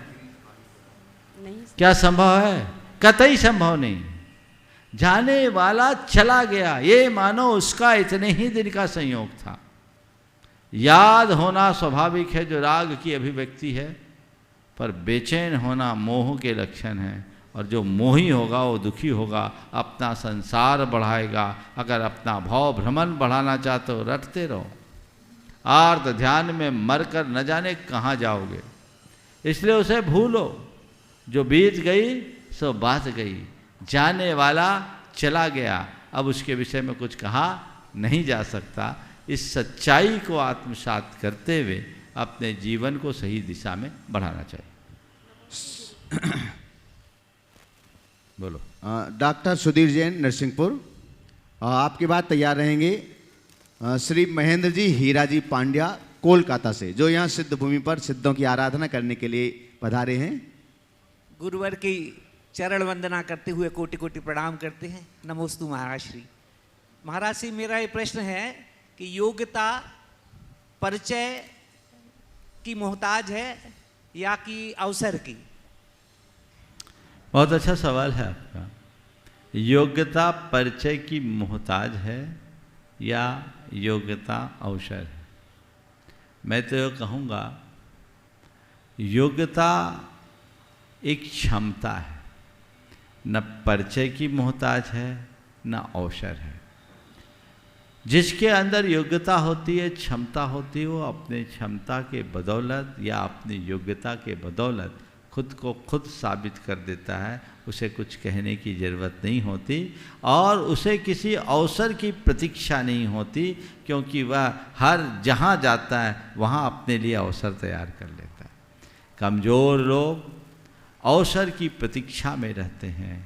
नहीं। क्या संभव है? कतई संभव नहीं। जाने वाला चला गया, ये मानो उसका इतने ही दिन का संयोग था। याद होना स्वाभाविक है, जो राग की अभिव्यक्ति है, पर बेचैन होना मोह के लक्षण है। और जो मोही होगा वो दुखी होगा, अपना संसार बढ़ाएगा। अगर अपना भाव भ्रमण बढ़ाना चाहते हो, रटते रहो। आर्त ध्यान में मरकर न जाने कहाँ जाओगे, इसलिए उसे भूलो। जो बीत गई सो बात गई, जाने वाला चला गया, अब उसके विषय में कुछ कहा नहीं जा सकता। इस सच्चाई को आत्मसात करते हुए अपने जीवन को सही दिशा में बढ़ाना चाहिए। बोलो। डॉक्टर सुधीर जैन, नरसिंहपुर। आपके बाद तैयार रहेंगे श्री महेंद्र जी हीरा जी पांड्या, कोलकाता से, जो यहाँ सिद्ध भूमि पर सिद्धों की आराधना करने के लिए पधारे हैं। गुरुवर की चरण वंदना करते हुए कोटि कोटि प्रणाम करते हैं। नमोस्तु महाराज श्री। महाराज श्री, मेरा ये प्रश्न है कि योग्यता परिचय की मोहताज है या कि अवसर की? बहुत अच्छा सवाल है आपका। योग्यता परिचय की मोहताज है या योग्यता अवसर है? मैं तो ये कहूँगा योग्यता एक क्षमता है, न परिचय की मोहताज है न अवसर है। जिसके अंदर योग्यता होती है, क्षमता होती है, वो अपने क्षमता के बदौलत या अपनी योग्यता के बदौलत खुद को खुद साबित कर देता है, उसे कुछ कहने की ज़रूरत नहीं होती और उसे किसी अवसर की प्रतीक्षा नहीं होती, क्योंकि वह हर जहाँ जाता है वहाँ अपने लिए अवसर तैयार कर लेता है। कमज़ोर लोग अवसर की प्रतीक्षा में रहते हैं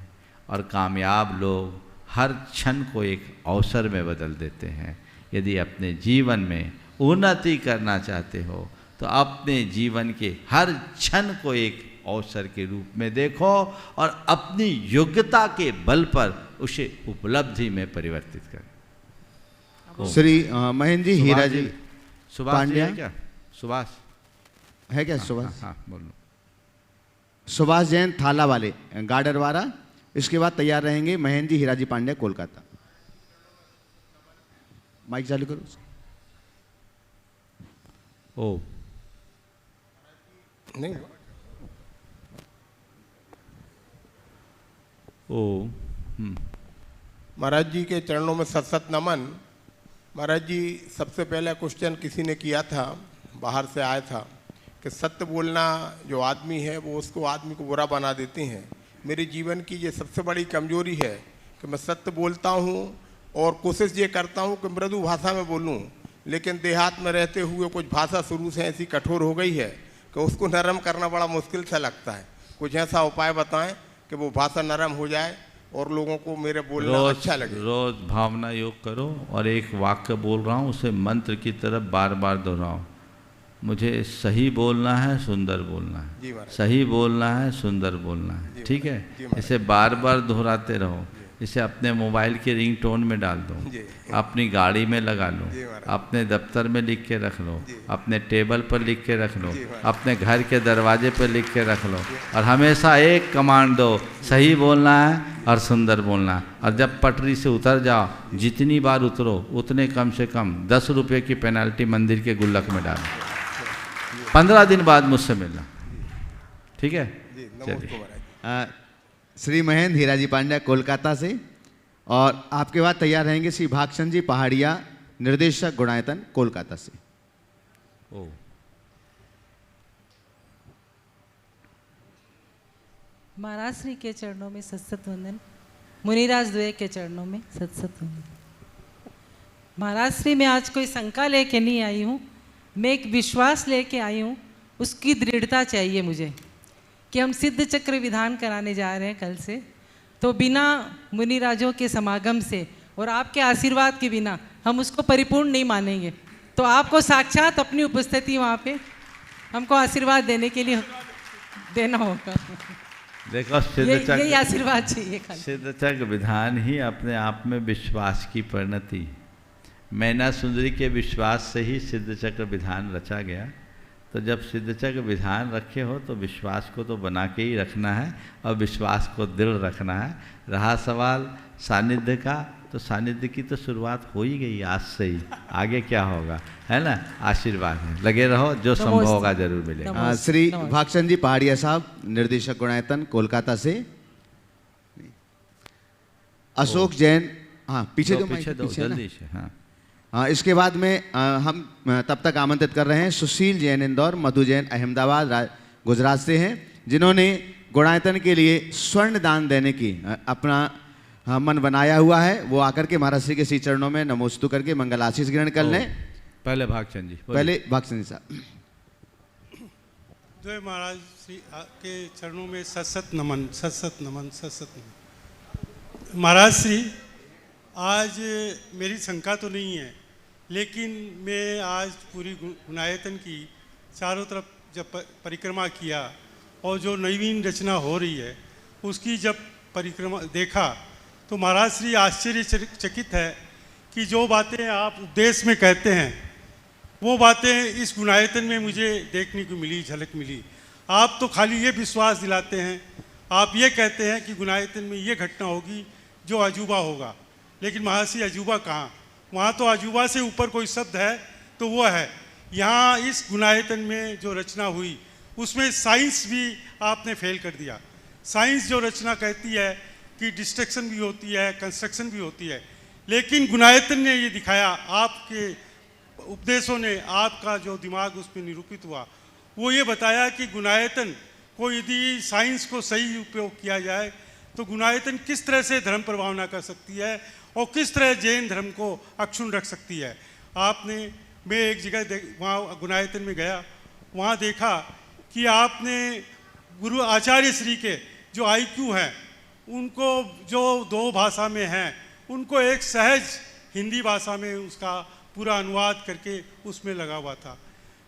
और कामयाब लोग हर क्षण को एक अवसर में बदल देते हैं। यदि अपने जीवन में उन्नति करना चाहते हो तो अपने जीवन के हर क्षण को एक अवसर के रूप में देखो और अपनी योग्यता के बल पर उसे उपलब्धि में परिवर्तित करो। श्री महेंद्र जी हीरा जी सुभाष पांड्या है क्या? सुभाष है क्या? सुभाष हाँ बोलो। सुभाष जैन थाला वाले गाडरवारा। इसके बाद तैयार रहेंगे महेंद्र जी हीरा जी पांड्या कोलकाता। माइक चालू करो। ओ नहीं ओ महाराज जी के चरणों में सत सत नमन। महाराज जी, सबसे पहला क्वेश्चन किसी ने किया था, बाहर से आया था, कि सत्य बोलना जो आदमी है वो उसको आदमी को बुरा बना देते हैं। मेरे जीवन की ये सबसे बड़ी कमजोरी है कि मैं सत्य बोलता हूँ और कोशिश ये करता हूँ कि मृदु भाषा में बोलूँ, लेकिन देहात में रहते हुए कुछ भाषा शुरू से ऐसी कठोर हो गई है कि उसको नरम करना बड़ा मुश्किल सा लगता है। कुछ ऐसा उपाय बताएं कि वो भाषा नरम हो जाए और लोगों को मेरे बोलना अच्छा लगे। रोज भावना योग करो और एक वाक्य बोल रहा हूँ उसे मंत्र की तरफ बार बार दोहराओ। मुझे सही बोलना है, सुंदर बोलना है, सही बोलना है, सुंदर बोलना है, ठीक है? इसे बार बार दोहराते रहो। इसे अपने मोबाइल के रिंगटोन में डाल दो, अपनी गाड़ी में लगा लो, अपने दफ्तर में लिख के रख लो, अपने टेबल पर लिख के रख लो, अपने घर के दरवाजे पर लिख के रख लो और हमेशा एक कमांड दो, सही बोलना है और सुंदर बोलना है। और जब पटरी से उतर जाओ, जितनी बार उतरो उतने कम से कम 10 रुपये की पेनल्टी मंदिर के गुल्लक में डालो। 15 दिन बाद मुझसे मिलना, ठीक है? चलिए। श्री महेंद्र हीरा जी पांड्या कोलकाता से, और आपके बाद तैयार रहेंगे श्री भागचंद जी पहाड़िया निर्देशक गुणायतन कोलकाता से। ओ महाराज श्री के चरणों में सत वंदन। मुनिराज द्वय के चरणों में सत वंदन। महाराज श्री, मैं आज कोई शंका लेके नहीं आई हूँ, मैं एक विश्वास लेके आई हूँ। उसकी दृढ़ता चाहिए मुझे कि हम सिद्ध चक्र विधान कराने जा रहे हैं कल से, तो बिना मुनिराजों के समागम से और आपके आशीर्वाद के बिना हम उसको परिपूर्ण नहीं मानेंगे। तो आपको साक्षात अपनी उपस्थिति वहाँ पे हमको आशीर्वाद देने के लिए देना होगा। देखो, यही आशीर्वाद चाहिए। सिद्ध चक्र विधान ही अपने आप में विश्वास की परिणति। मैना सुंदरी के विश्वास से ही सिद्ध चक्र विधान रचा गया। तो जब सिद्ध चक्र विधान रखे हो तो विश्वास को तो बना के ही रखना है और विश्वास को दृढ़ रखना है। रहा सवाल सानिध्य का, तो सानिध्य की तो शुरुआत हो ही गई आज से ही, आगे क्या होगा, है ना? आशीर्वाद है, लगे रहो, जो संभव होगा जरूर मिलेगा। श्री भागचंद जी पहाड़िया साहब निर्देशक गुणायतन कोलकाता से। अशोक जैन, हाँ पीछे दो, पीछे दो जल्दी से। हाँ इसके बाद में हम तब तक आमंत्रित कर रहे हैं सुशील जैन इंदौर, मधु जैन अहमदाबाद गुजरात से हैं, जिन्होंने गुणायतन के लिए स्वर्ण दान देने की अपना मन बनाया हुआ है। वो आकर के महाराज श्री के श्री चरणों में नमोस्तु करके मंगल आशीष ग्रहण कर लें। पहले भागचंद जी, पहले भागचंद जी साहब। जय महाराज श्री के चरणों में सत नमन, सत नमन, सत नमन। महाराज श्री, आज मेरी शंका तो नहीं है, लेकिन मैं आज पूरी गुणायतन की चारों तरफ जब परिक्रमा किया और जो नवीन रचना हो रही है उसकी जब परिक्रमा देखा तो महाराज श्री आश्चर्यचकित है कि जो बातें आप उपदेश में कहते हैं वो बातें इस गुणायतन में मुझे देखने को मिली, झलक मिली। आप तो खाली ये विश्वास दिलाते हैं, आप ये कहते हैं कि गुणायतन में ये घटना होगी जो अजूबा होगा, लेकिन महाराज श्री अजूबा कहाँ? वहाँ तो अजूबा से ऊपर कोई शब्द है तो वो है। यहाँ इस गुणायतन में जो रचना हुई उसमें साइंस भी आपने फेल कर दिया। साइंस जो रचना कहती है कि डिस्ट्रक्शन भी होती है, कंस्ट्रक्शन भी होती है, लेकिन गुणायतन ने ये दिखाया, आपके उपदेशों ने, आपका जो दिमाग उस पर निरूपित हुआ, वो ये बताया कि गुणायतन को यदि साइंस को सही उपयोग किया जाए तो गुणायतन किस तरह से धर्म प्रभावना कर सकती है और किस तरह जैन धर्म को अक्षुण्ण रख सकती है। मैं एक जगह वहाँ गुणायतन में गया, वहाँ देखा कि आपने गुरु आचार्य श्री के जो IQ हैं उनको जो 2 भाषा में हैं उनको एक सहज हिंदी भाषा में उसका पूरा अनुवाद करके उसमें लगा हुआ था।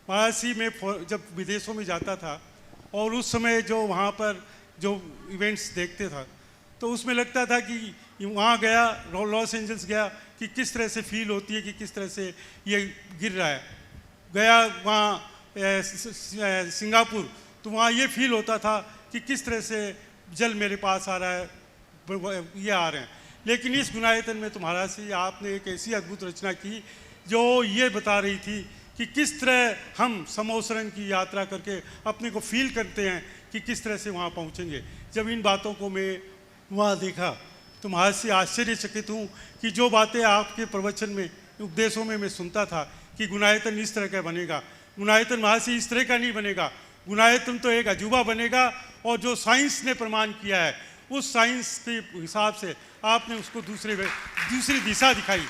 वाराणसी में जब विदेशों में जाता था और उस समय जो वहाँ पर जो इवेंट्स देखते था तो उसमें लगता था कि वहाँ गया, लॉस एंजल्स गया कि किस तरह से फील होती है कि किस तरह से ये गिर रहा है। गया वहाँ सिंगापुर तो वहाँ ये फील होता था कि किस तरह से जल मेरे पास आ रहा है, ये आ रहे हैं। लेकिन इस गुणायतन में तुम्हारा से आपने एक ऐसी अद्भुत रचना की जो ये बता रही थी कि किस तरह हम समोसरण की यात्रा करके अपने को फील करते हैं कि किस तरह से वहाँ पहुँचेंगे। जब इन बातों को मैं वहाँ देखा तो महर्षि आश्चर्यचकित हूँ कि जो बातें आपके प्रवचन में उपदेशों में मैं सुनता था कि गुणायतन इस तरह का बनेगा, गुणायतन महर्षि इस तरह का नहीं बनेगा, गुणायतन तो एक अजूबा बनेगा और जो साइंस ने प्रमाण किया है उस साइंस के हिसाब से आपने उसको दूसरी दिशा दिखाई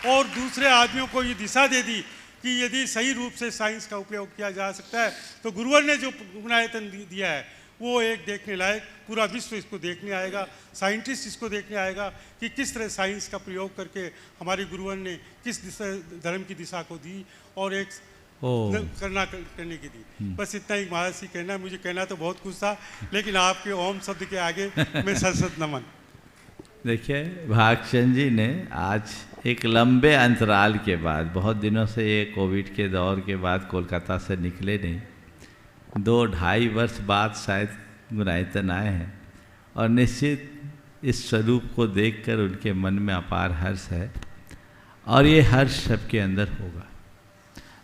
और दूसरे आदमियों को ये दिशा दे दी कि यदि सही रूप से साइंस का उपयोग किया जा सकता है तो गुरुवर ने जो गुणायतन दिया है वो एक देखने लायक, पूरा विश्व इसको देखने आएगा, साइंटिस्ट इसको देखने आएगा कि किस तरह साइंस का प्रयोग करके हमारे गुरुवर ने किस धर्म की दिशा को दी और एक करने की दी। बस इतना ही महर्षि कहना, मुझे कहना तो बहुत कुछ था लेकिन आपके ओम शब्द के आगे मैं सत नमन। देखिए भागचंद जी ने आज एक लंबे अंतराल के बाद, बहुत दिनों से ये कोविड के दौर के बाद कोलकाता से निकले नहीं, 2-2.5 वर्ष बाद शायद गुणायतन आए हैं और निश्चित इस स्वरूप को देखकर उनके मन में अपार हर्ष है और ये हर्ष सबके अंदर होगा।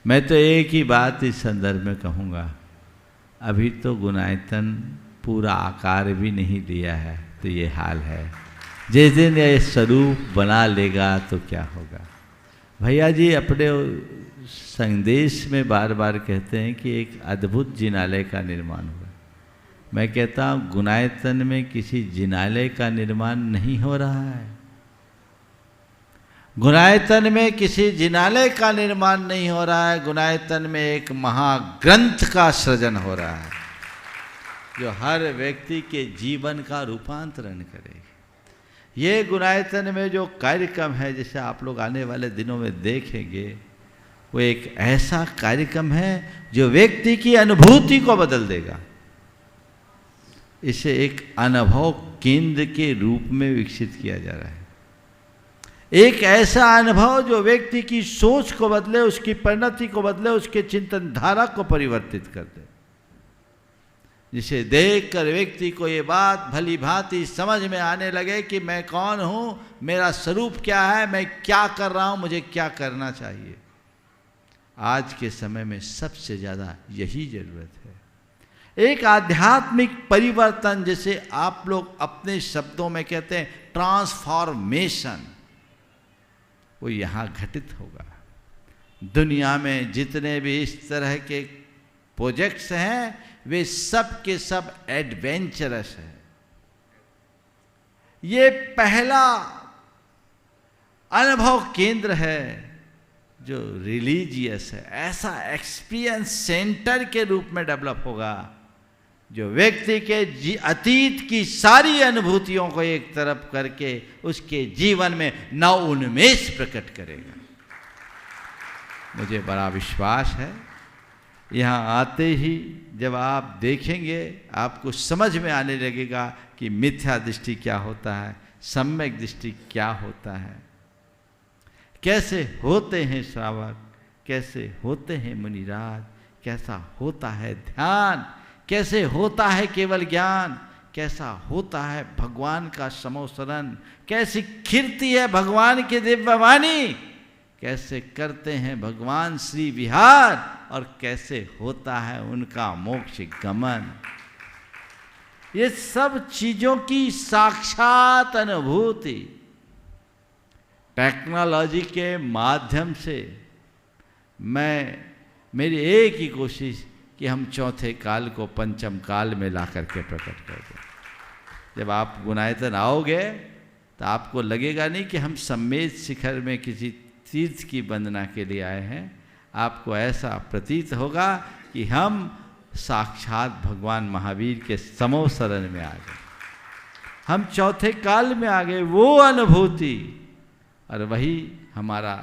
मैं तो एक ही बात इस संदर्भ में कहूँगा, अभी तो गुणायतन पूरा आकार भी नहीं लिया है तो ये हाल है। जिस दिन ये स्वरूप बना लेगा तो क्या होगा। भैया जी अपने संदेश में बार बार कहते हैं कि एक अद्भुत जिनालय का निर्माण हुआ। मैं कहता हूँ गुणायतन में किसी जिनालय का निर्माण नहीं हो रहा है, गुणायतन में किसी जिनालय का निर्माण नहीं हो रहा है, गुणायतन में एक महाग्रंथ का सृजन हो रहा है जो हर व्यक्ति के जीवन का रूपांतरण करेगा। ये गुणायतन में जो कार्यक्रम है जिसे आप लोग आने वाले दिनों में देखेंगे वो एक ऐसा कार्यक्रम है जो व्यक्ति की अनुभूति को बदल देगा। इसे एक अनुभव केंद्र के रूप में विकसित किया जा रहा है। एक ऐसा अनुभव जो व्यक्ति की सोच को बदले, उसकी परिणति को बदले, उसके चिंतन धारा को परिवर्तित कर दे, जिसे देखकर व्यक्ति को ये बात भली भांति समझ में आने लगे कि मैं कौन हूँ, मेरा स्वरूप क्या है, मैं क्या कर रहा हूँ, मुझे क्या करना चाहिए। आज के समय में सबसे ज़्यादा यही जरूरत है, एक आध्यात्मिक परिवर्तन, जिसे आप लोग अपने शब्दों में कहते हैं ट्रांसफॉर्मेशन, वो यहाँ घटित होगा। दुनिया में जितने भी इस तरह के प्रोजेक्ट्स हैं वे सब के सब एडवेंचरस है। ये पहला अनुभव केंद्र है जो रिलीजियस है, ऐसा एक्सपीरियंस सेंटर के रूप में डेवलप होगा जो व्यक्ति के अतीत की सारी अनुभूतियों को एक तरफ करके उसके जीवन में नव उन्मेष प्रकट करेगा। मुझे बड़ा विश्वास है यहाँ आते ही जब आप देखेंगे आपको समझ में आने लगेगा कि मिथ्या दृष्टि क्या होता है, सम्यक दृष्टि क्या होता है, कैसे होते हैं श्रावक, कैसे होते हैं मुनिराज, कैसा होता है ध्यान, कैसे होता है केवल ज्ञान, कैसा होता है भगवान का समोसरण, कैसी खिरती है भगवान की दिव्य वाणी, कैसे करते हैं भगवान श्री विहार और कैसे होता है उनका मोक्ष गमन। ये सब चीजों की साक्षात अनुभूति टेक्नोलॉजी के माध्यम से मेरी एक ही कोशिश कि हम चौथे काल को पंचम काल में ला करके प्रकट कर दें। जब आप गुणायतन आओगे तो आपको लगेगा नहीं कि हम सम्मेद शिखर में किसी तीर्थ की वंदना के लिए आए हैं। आपको ऐसा प्रतीत होगा कि हम साक्षात भगवान महावीर के समो शरण में आ गए, हम चौथे काल में आ गए। वो अनुभूति और वही हमारा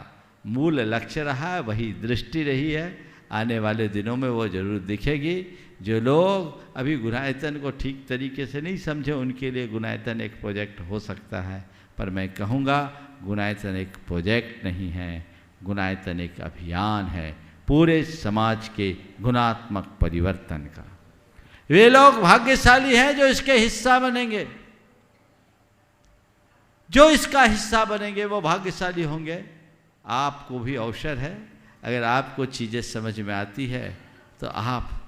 मूल लक्ष्य रहा है, वही दृष्टि रही है। आने वाले दिनों में वो जरूर दिखेगी। जो लोग अभी गुणायतन को ठीक तरीके से नहीं समझे, उनके लिए गुणायतन एक प्रोजेक्ट हो सकता है, पर मैं कहूँगा गुणायतन एक प्रोजेक्ट नहीं है, गुणायतन एक अभियान है पूरे समाज के गुणात्मक परिवर्तन का। वे लोग भाग्यशाली हैं जो इसके हिस्सा बनेंगे, जो इसका हिस्सा बनेंगे वो भाग्यशाली होंगे। आपको भी अवसर है, अगर आपको चीज़ें समझ में आती है तो आप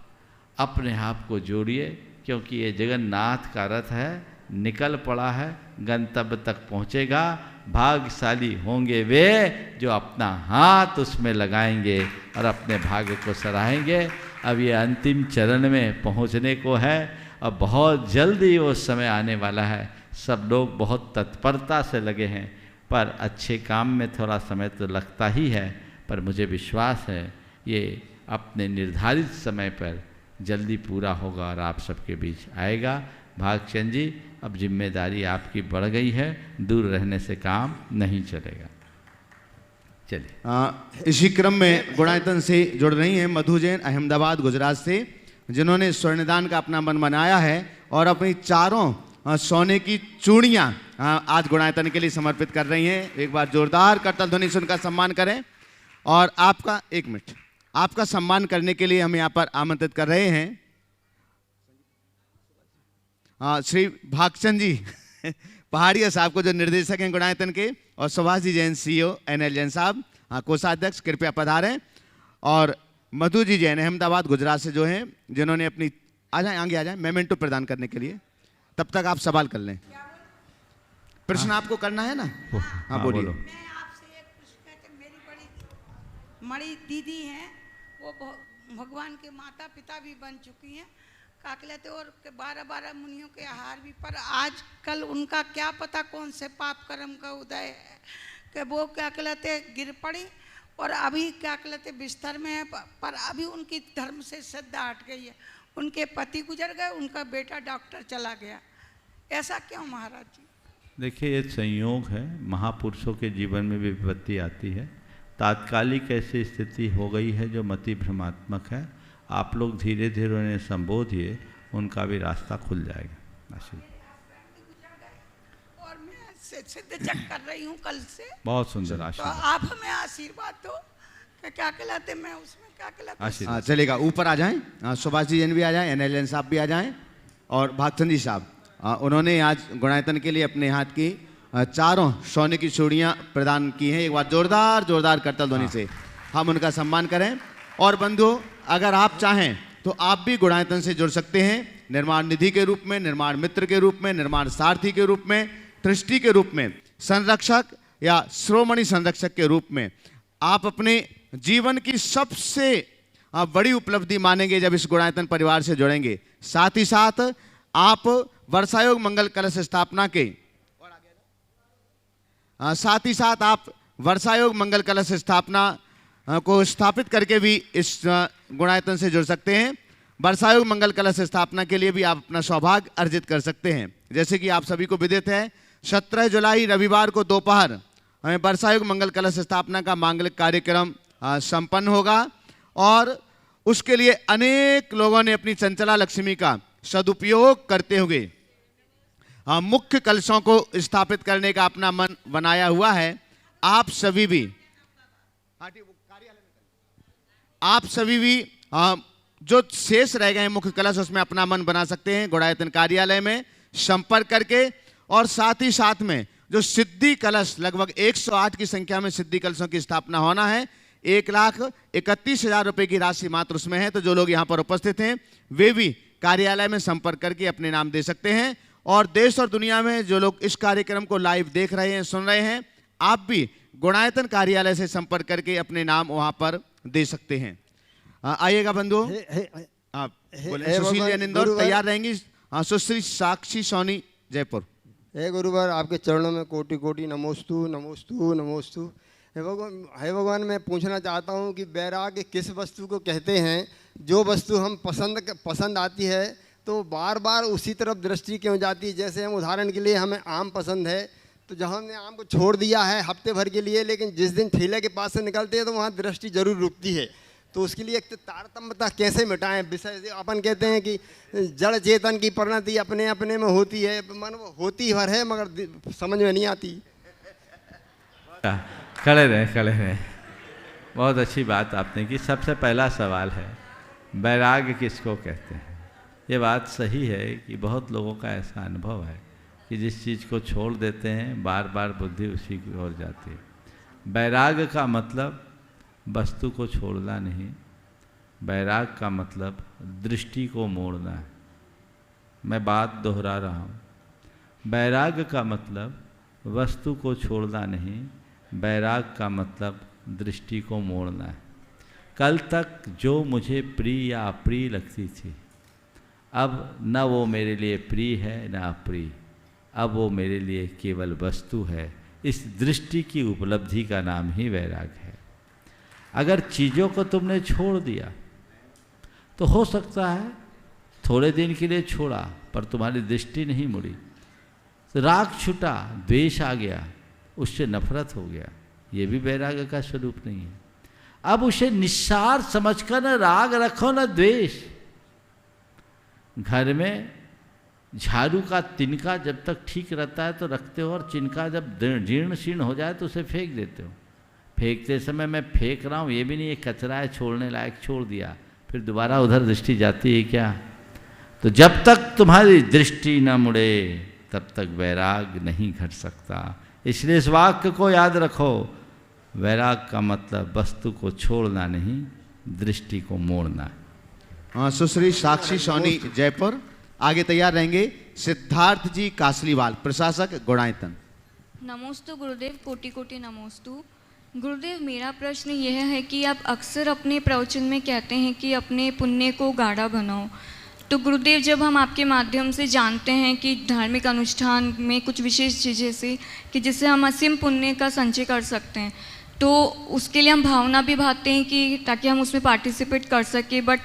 अपने आप को जोड़िए, क्योंकि ये जगन्नाथ का रथ है, निकल पड़ा है, गंतव्य तक पहुँचेगा। भाग्यशाली होंगे वे जो अपना हाथ उसमें लगाएंगे और अपने भाग्य को सराहेंगे। अब ये अंतिम चरण में पहुँचने को है, अब बहुत जल्दी वो समय आने वाला है। सब लोग बहुत तत्परता से लगे हैं, पर अच्छे काम में थोड़ा समय तो लगता ही है, पर मुझे विश्वास है ये अपने निर्धारित समय पर जल्दी पूरा होगा और आप सबके बीच आएगा। भागचंद जी, अब जिम्मेदारी आपकी बढ़ गई है, दूर रहने से काम नहीं चलेगा। चलिए, इसी क्रम में गुणायतन से जुड़ रही हैं मधु जैन अहमदाबाद गुजरात से, जिन्होंने स्वर्णदान का अपना मन बनाया है और अपनी चारों सोने की चूड़ियाँ आज गुणायतन के लिए समर्पित कर रही हैं। एक बार जोरदार करताल ध्वनि से उनका सम्मान करें। और आपका एक मिनट, आपका सम्मान करने के लिए हम यहाँ पर आमंत्रित कर रहे हैं श्री भागचंद जी पहाड़िया साहब को, जो निर्देशक हैं गुणायतन के, और सुभाष जी जैन CEO NL जैन साहब कोषाध्यक्ष, कृपया पधारें। और मधु जी जैन अहमदाबाद गुजरात से जो हैं, जिन्होंने अपनी, आ जाएं आगे आ जाएं, मेमेंटो प्रदान करने के लिए। तब तक आप सवाल कर लें। प्रश्न आपको करना है ना? हाँ बोलिए। मैं आपसे एक प्रश्न कहते, मेरी बड़ी दीदी हैं, वो भगवान के माता पिता भी बन चुकी हैं, क्या कहते, और 12 मुनियों के आहार भी, पर आज कल उनका क्या पता कौन से पाप कर्म का उदय है कि वो क्या कहते गिर पड़ी और अभी क्या कहते बिस्तर में है, पर अभी उनकी धर्म से श्रद्धा हट गई है। उनके पति गुजर गए, उनका बेटा डॉक्टर चला गया, ऐसा क्यों महाराज जी? देखिए, ये संयोग है, महापुरुषों के जीवन में भी विपत्ति आती है। तात्कालिक ऐसी स्थिति हो गई है जो मति भ्रमात्मक है। आप लोग धीरे धीरे उन्हें संबोधिए, उनका भी रास्ता खुल जाएगा। और मैं सिद्ध जग कर रही हूँ कल से। बहुत सुंदर तो आशीर्वाद। आप हमें आशीर्वाद दो कि क्या कहलाते, मैं उसमें क्या कहलाते। चलेगा, ऊपर आ जाएं, सुभाष जी जैन भी आ जाएं, NL जैन साहब भी आ जाएं, और भागचंद जी साहब, उन्होंने आज गुणायतन के लिए अपने हाथ की चारों सोने की चूड़ियाँ प्रदान की हैं। एक बार जोरदार जोरदार करताल ध्वनि से हम उनका सम्मान करें। और बंधुओं, अगर आप चाहें तो आप भी गुणायतन से जुड़ सकते हैं, निर्माण निधि के रूप में, निर्माण मित्र के रूप में, निर्माण सारथी के रूप में, ट्रस्टी के रूप में, संरक्षक या श्रोमणी संरक्षक के रूप में। आप अपने जीवन की सबसे बड़ी उपलब्धि मानेंगे जब इस गुणायतन परिवार से जुड़ेंगे। साथ ही साथ आप वर्षायोग मंगल कलश स्थापना के साथ ही साथ आप वर्षायोग मंगल कलश स्थापना को स्थापित करके भी इस गुणायतन से जुड़ सकते हैं। वर्षायोग मंगल कलश स्थापना के लिए भी आप अपना सौभाग्य अर्जित कर सकते हैं। जैसे कि आप सभी को विदित है, 17 जुलाई रविवार को दोपहर हमें वर्षायोग मंगल कलश स्थापना का मांगलिक कार्यक्रम संपन्न होगा, और उसके लिए अनेक लोगों ने अपनी चंचला लक्ष्मी का सदुपयोग करते हुए मुख्य कलशों को स्थापित करने का अपना मन बनाया हुआ है। आप सभी भी जो शेष रह गए हैं मुख्य कलश, उसमें अपना मन बना सकते हैं गुणायतन कार्यालय में संपर्क करके। और साथ ही साथ में जो सिद्धि कलश, लगभग 108 की संख्या में सिद्धि कलशों की स्थापना होना है, 1,31,000 रुपए की राशि मात्र उसमें है। तो जो लोग यहाँ पर उपस्थित हैं वे भी कार्यालय में संपर्क करके अपने नाम दे सकते हैं। और देश और दुनिया में जो लोग इस कार्यक्रम को लाइव देख रहे हैं, सुन रहे हैं, आप भी गुणायतन कार्यालय से संपर्क करके अपने नाम वहाँ पर दे सकते हैं। आइएगा बंधुओं, आप बोले हे सुशील भगवान, जैन इंदौर गुरुवर। तैयार रहेंगी। हाँ, सुश्री साक्षी सोनी जयपुर। हे गुरुवर, आपके चरणों में कोटि कोटि नमोस्तु नमोस्तु नमोस्तु। हे भगवान, मैं पूछना चाहता हूँ कि वैराग्य किस वस्तु को कहते हैं? जो वस्तु हम पसंद आती है तो बार बार उसी तरफ दृष्टि क्यों जाती है? जैसे हम उदाहरण के लिए, हमें आम पसंद है तो जहाँ हमने आम को छोड़ दिया है हफ्ते भर के लिए, लेकिन जिस दिन ठेले के पास से निकलते हैं तो वहाँ दृष्टि जरूर रुकती है। तो उसके लिए एक तारतम्यता कैसे मिटाएं? विषय अपन कहते हैं कि जड़ चेतन की परिणति अपने अपने में होती है, मन वो होती भर है मगर समझ में नहीं आती। खड़े रहे। बहुत अच्छी बात आपने की। सबसे पहला सवाल है वैराग्य किसको कहते हैं? ये बात सही है कि बहुत लोगों का ऐसा अनुभव है कि जिस चीज़ को छोड़ देते हैं बार बार बुद्धि उसी की ओर जाती है। वैराग्य का मतलब वस्तु को छोड़ना नहीं, वैराग का मतलब दृष्टि को मोड़ना है। मैं बात दोहरा रहा हूँ। वैराग का मतलब वस्तु को छोड़ना नहीं, वैराग का मतलब दृष्टि को मोड़ना है। कल तक जो मुझे प्रिय या अप्रिय लगती थी, अब न वो मेरे लिए प्रिय है न अप्रिय, अब वो मेरे लिए केवल वस्तु है। इस दृष्टि की उपलब्धि का नाम ही वैराग है। अगर चीज़ों को तुमने छोड़ दिया तो हो सकता है थोड़े दिन के लिए छोड़ा पर तुम्हारी दृष्टि नहीं मुड़ी, तो राग छूटा, द्वेष आ गया, उससे नफरत हो गया, ये भी वैराग्य का स्वरूप नहीं है। अब उसे निस्सार समझकर न राग रखो न द्वेष। घर में झाड़ू का तिनका जब तक ठीक रहता है तो रखते हो, और चिनका जब जीर्ण शीर्ण हो जाए तो उसे फेंक देते हो। फेंकते समय मैं फेंक रहा हूँ ये भी नहीं, ये कचरा है छोड़ने लायक, छोड़ दिया, फिर दोबारा उधर दृष्टि जाती है क्या? तो जब तक तुम्हारी दृष्टि न मुड़े तब तक वैराग नहीं घट सकता। इसलिए इस वाक्य को याद रखो, वैराग का मतलब वस्तु को छोड़ना नहीं, दृष्टि को मोड़ना। हाँ, सुश्री साक्षी सोनी जयपुर। आगे तैयार रहेंगे सिद्धार्थ जी कासलीवाल, प्रशासक गुणायतन। नमोस्तु गुरुदेव, कोटि कोटि नमोस्तु। गुरुदेव, मेरा प्रश्न यह है कि आप अक्सर अपने प्रवचन में कहते हैं कि अपने पुण्य को गाढ़ा बनाओ। तो गुरुदेव, जब हम आपके माध्यम से जानते हैं कि धार्मिक अनुष्ठान में कुछ विशेष चीज़ें से कि जिससे हम असीम पुण्य का संचय कर सकते हैं, तो उसके लिए हम भावना भी भाते हैं कि ताकि हम उसमें पार्टिसिपेट कर सकें, बट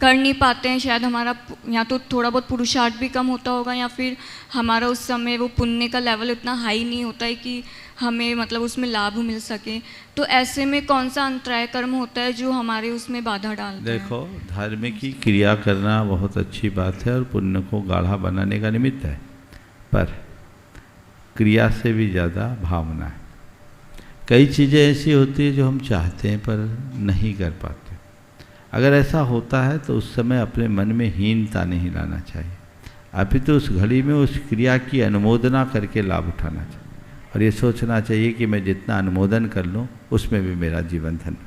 कर नहीं पाते हैं। शायद हमारा या तो थोड़ा बहुत पुरुषार्थ भी कम होता होगा, या फिर हमारा उस समय वो पुण्य का लेवल इतना हाई नहीं होता है कि हमें मतलब उसमें लाभ मिल सके। तो ऐसे में कौन सा अंतराय कर्म होता है जो हमारे उसमें बाधा डालता है? देखो, धर्म की क्रिया करना बहुत अच्छी बात है और पुण्य को गाढ़ा बनाने का निमित्त है, पर क्रिया से भी ज़्यादा भावना है। कई चीज़ें ऐसी होती है जो हम चाहते हैं पर नहीं कर पाते। अगर ऐसा होता है तो उस समय अपने मन में हीनता नहीं लाना चाहिए, अभी तो उस घड़ी में उस क्रिया की अनुमोदना करके लाभ उठाना चाहिए, और ये सोचना चाहिए कि मैं जितना अनुमोदन कर लूँ उसमें भी मेरा जीवन धन्य।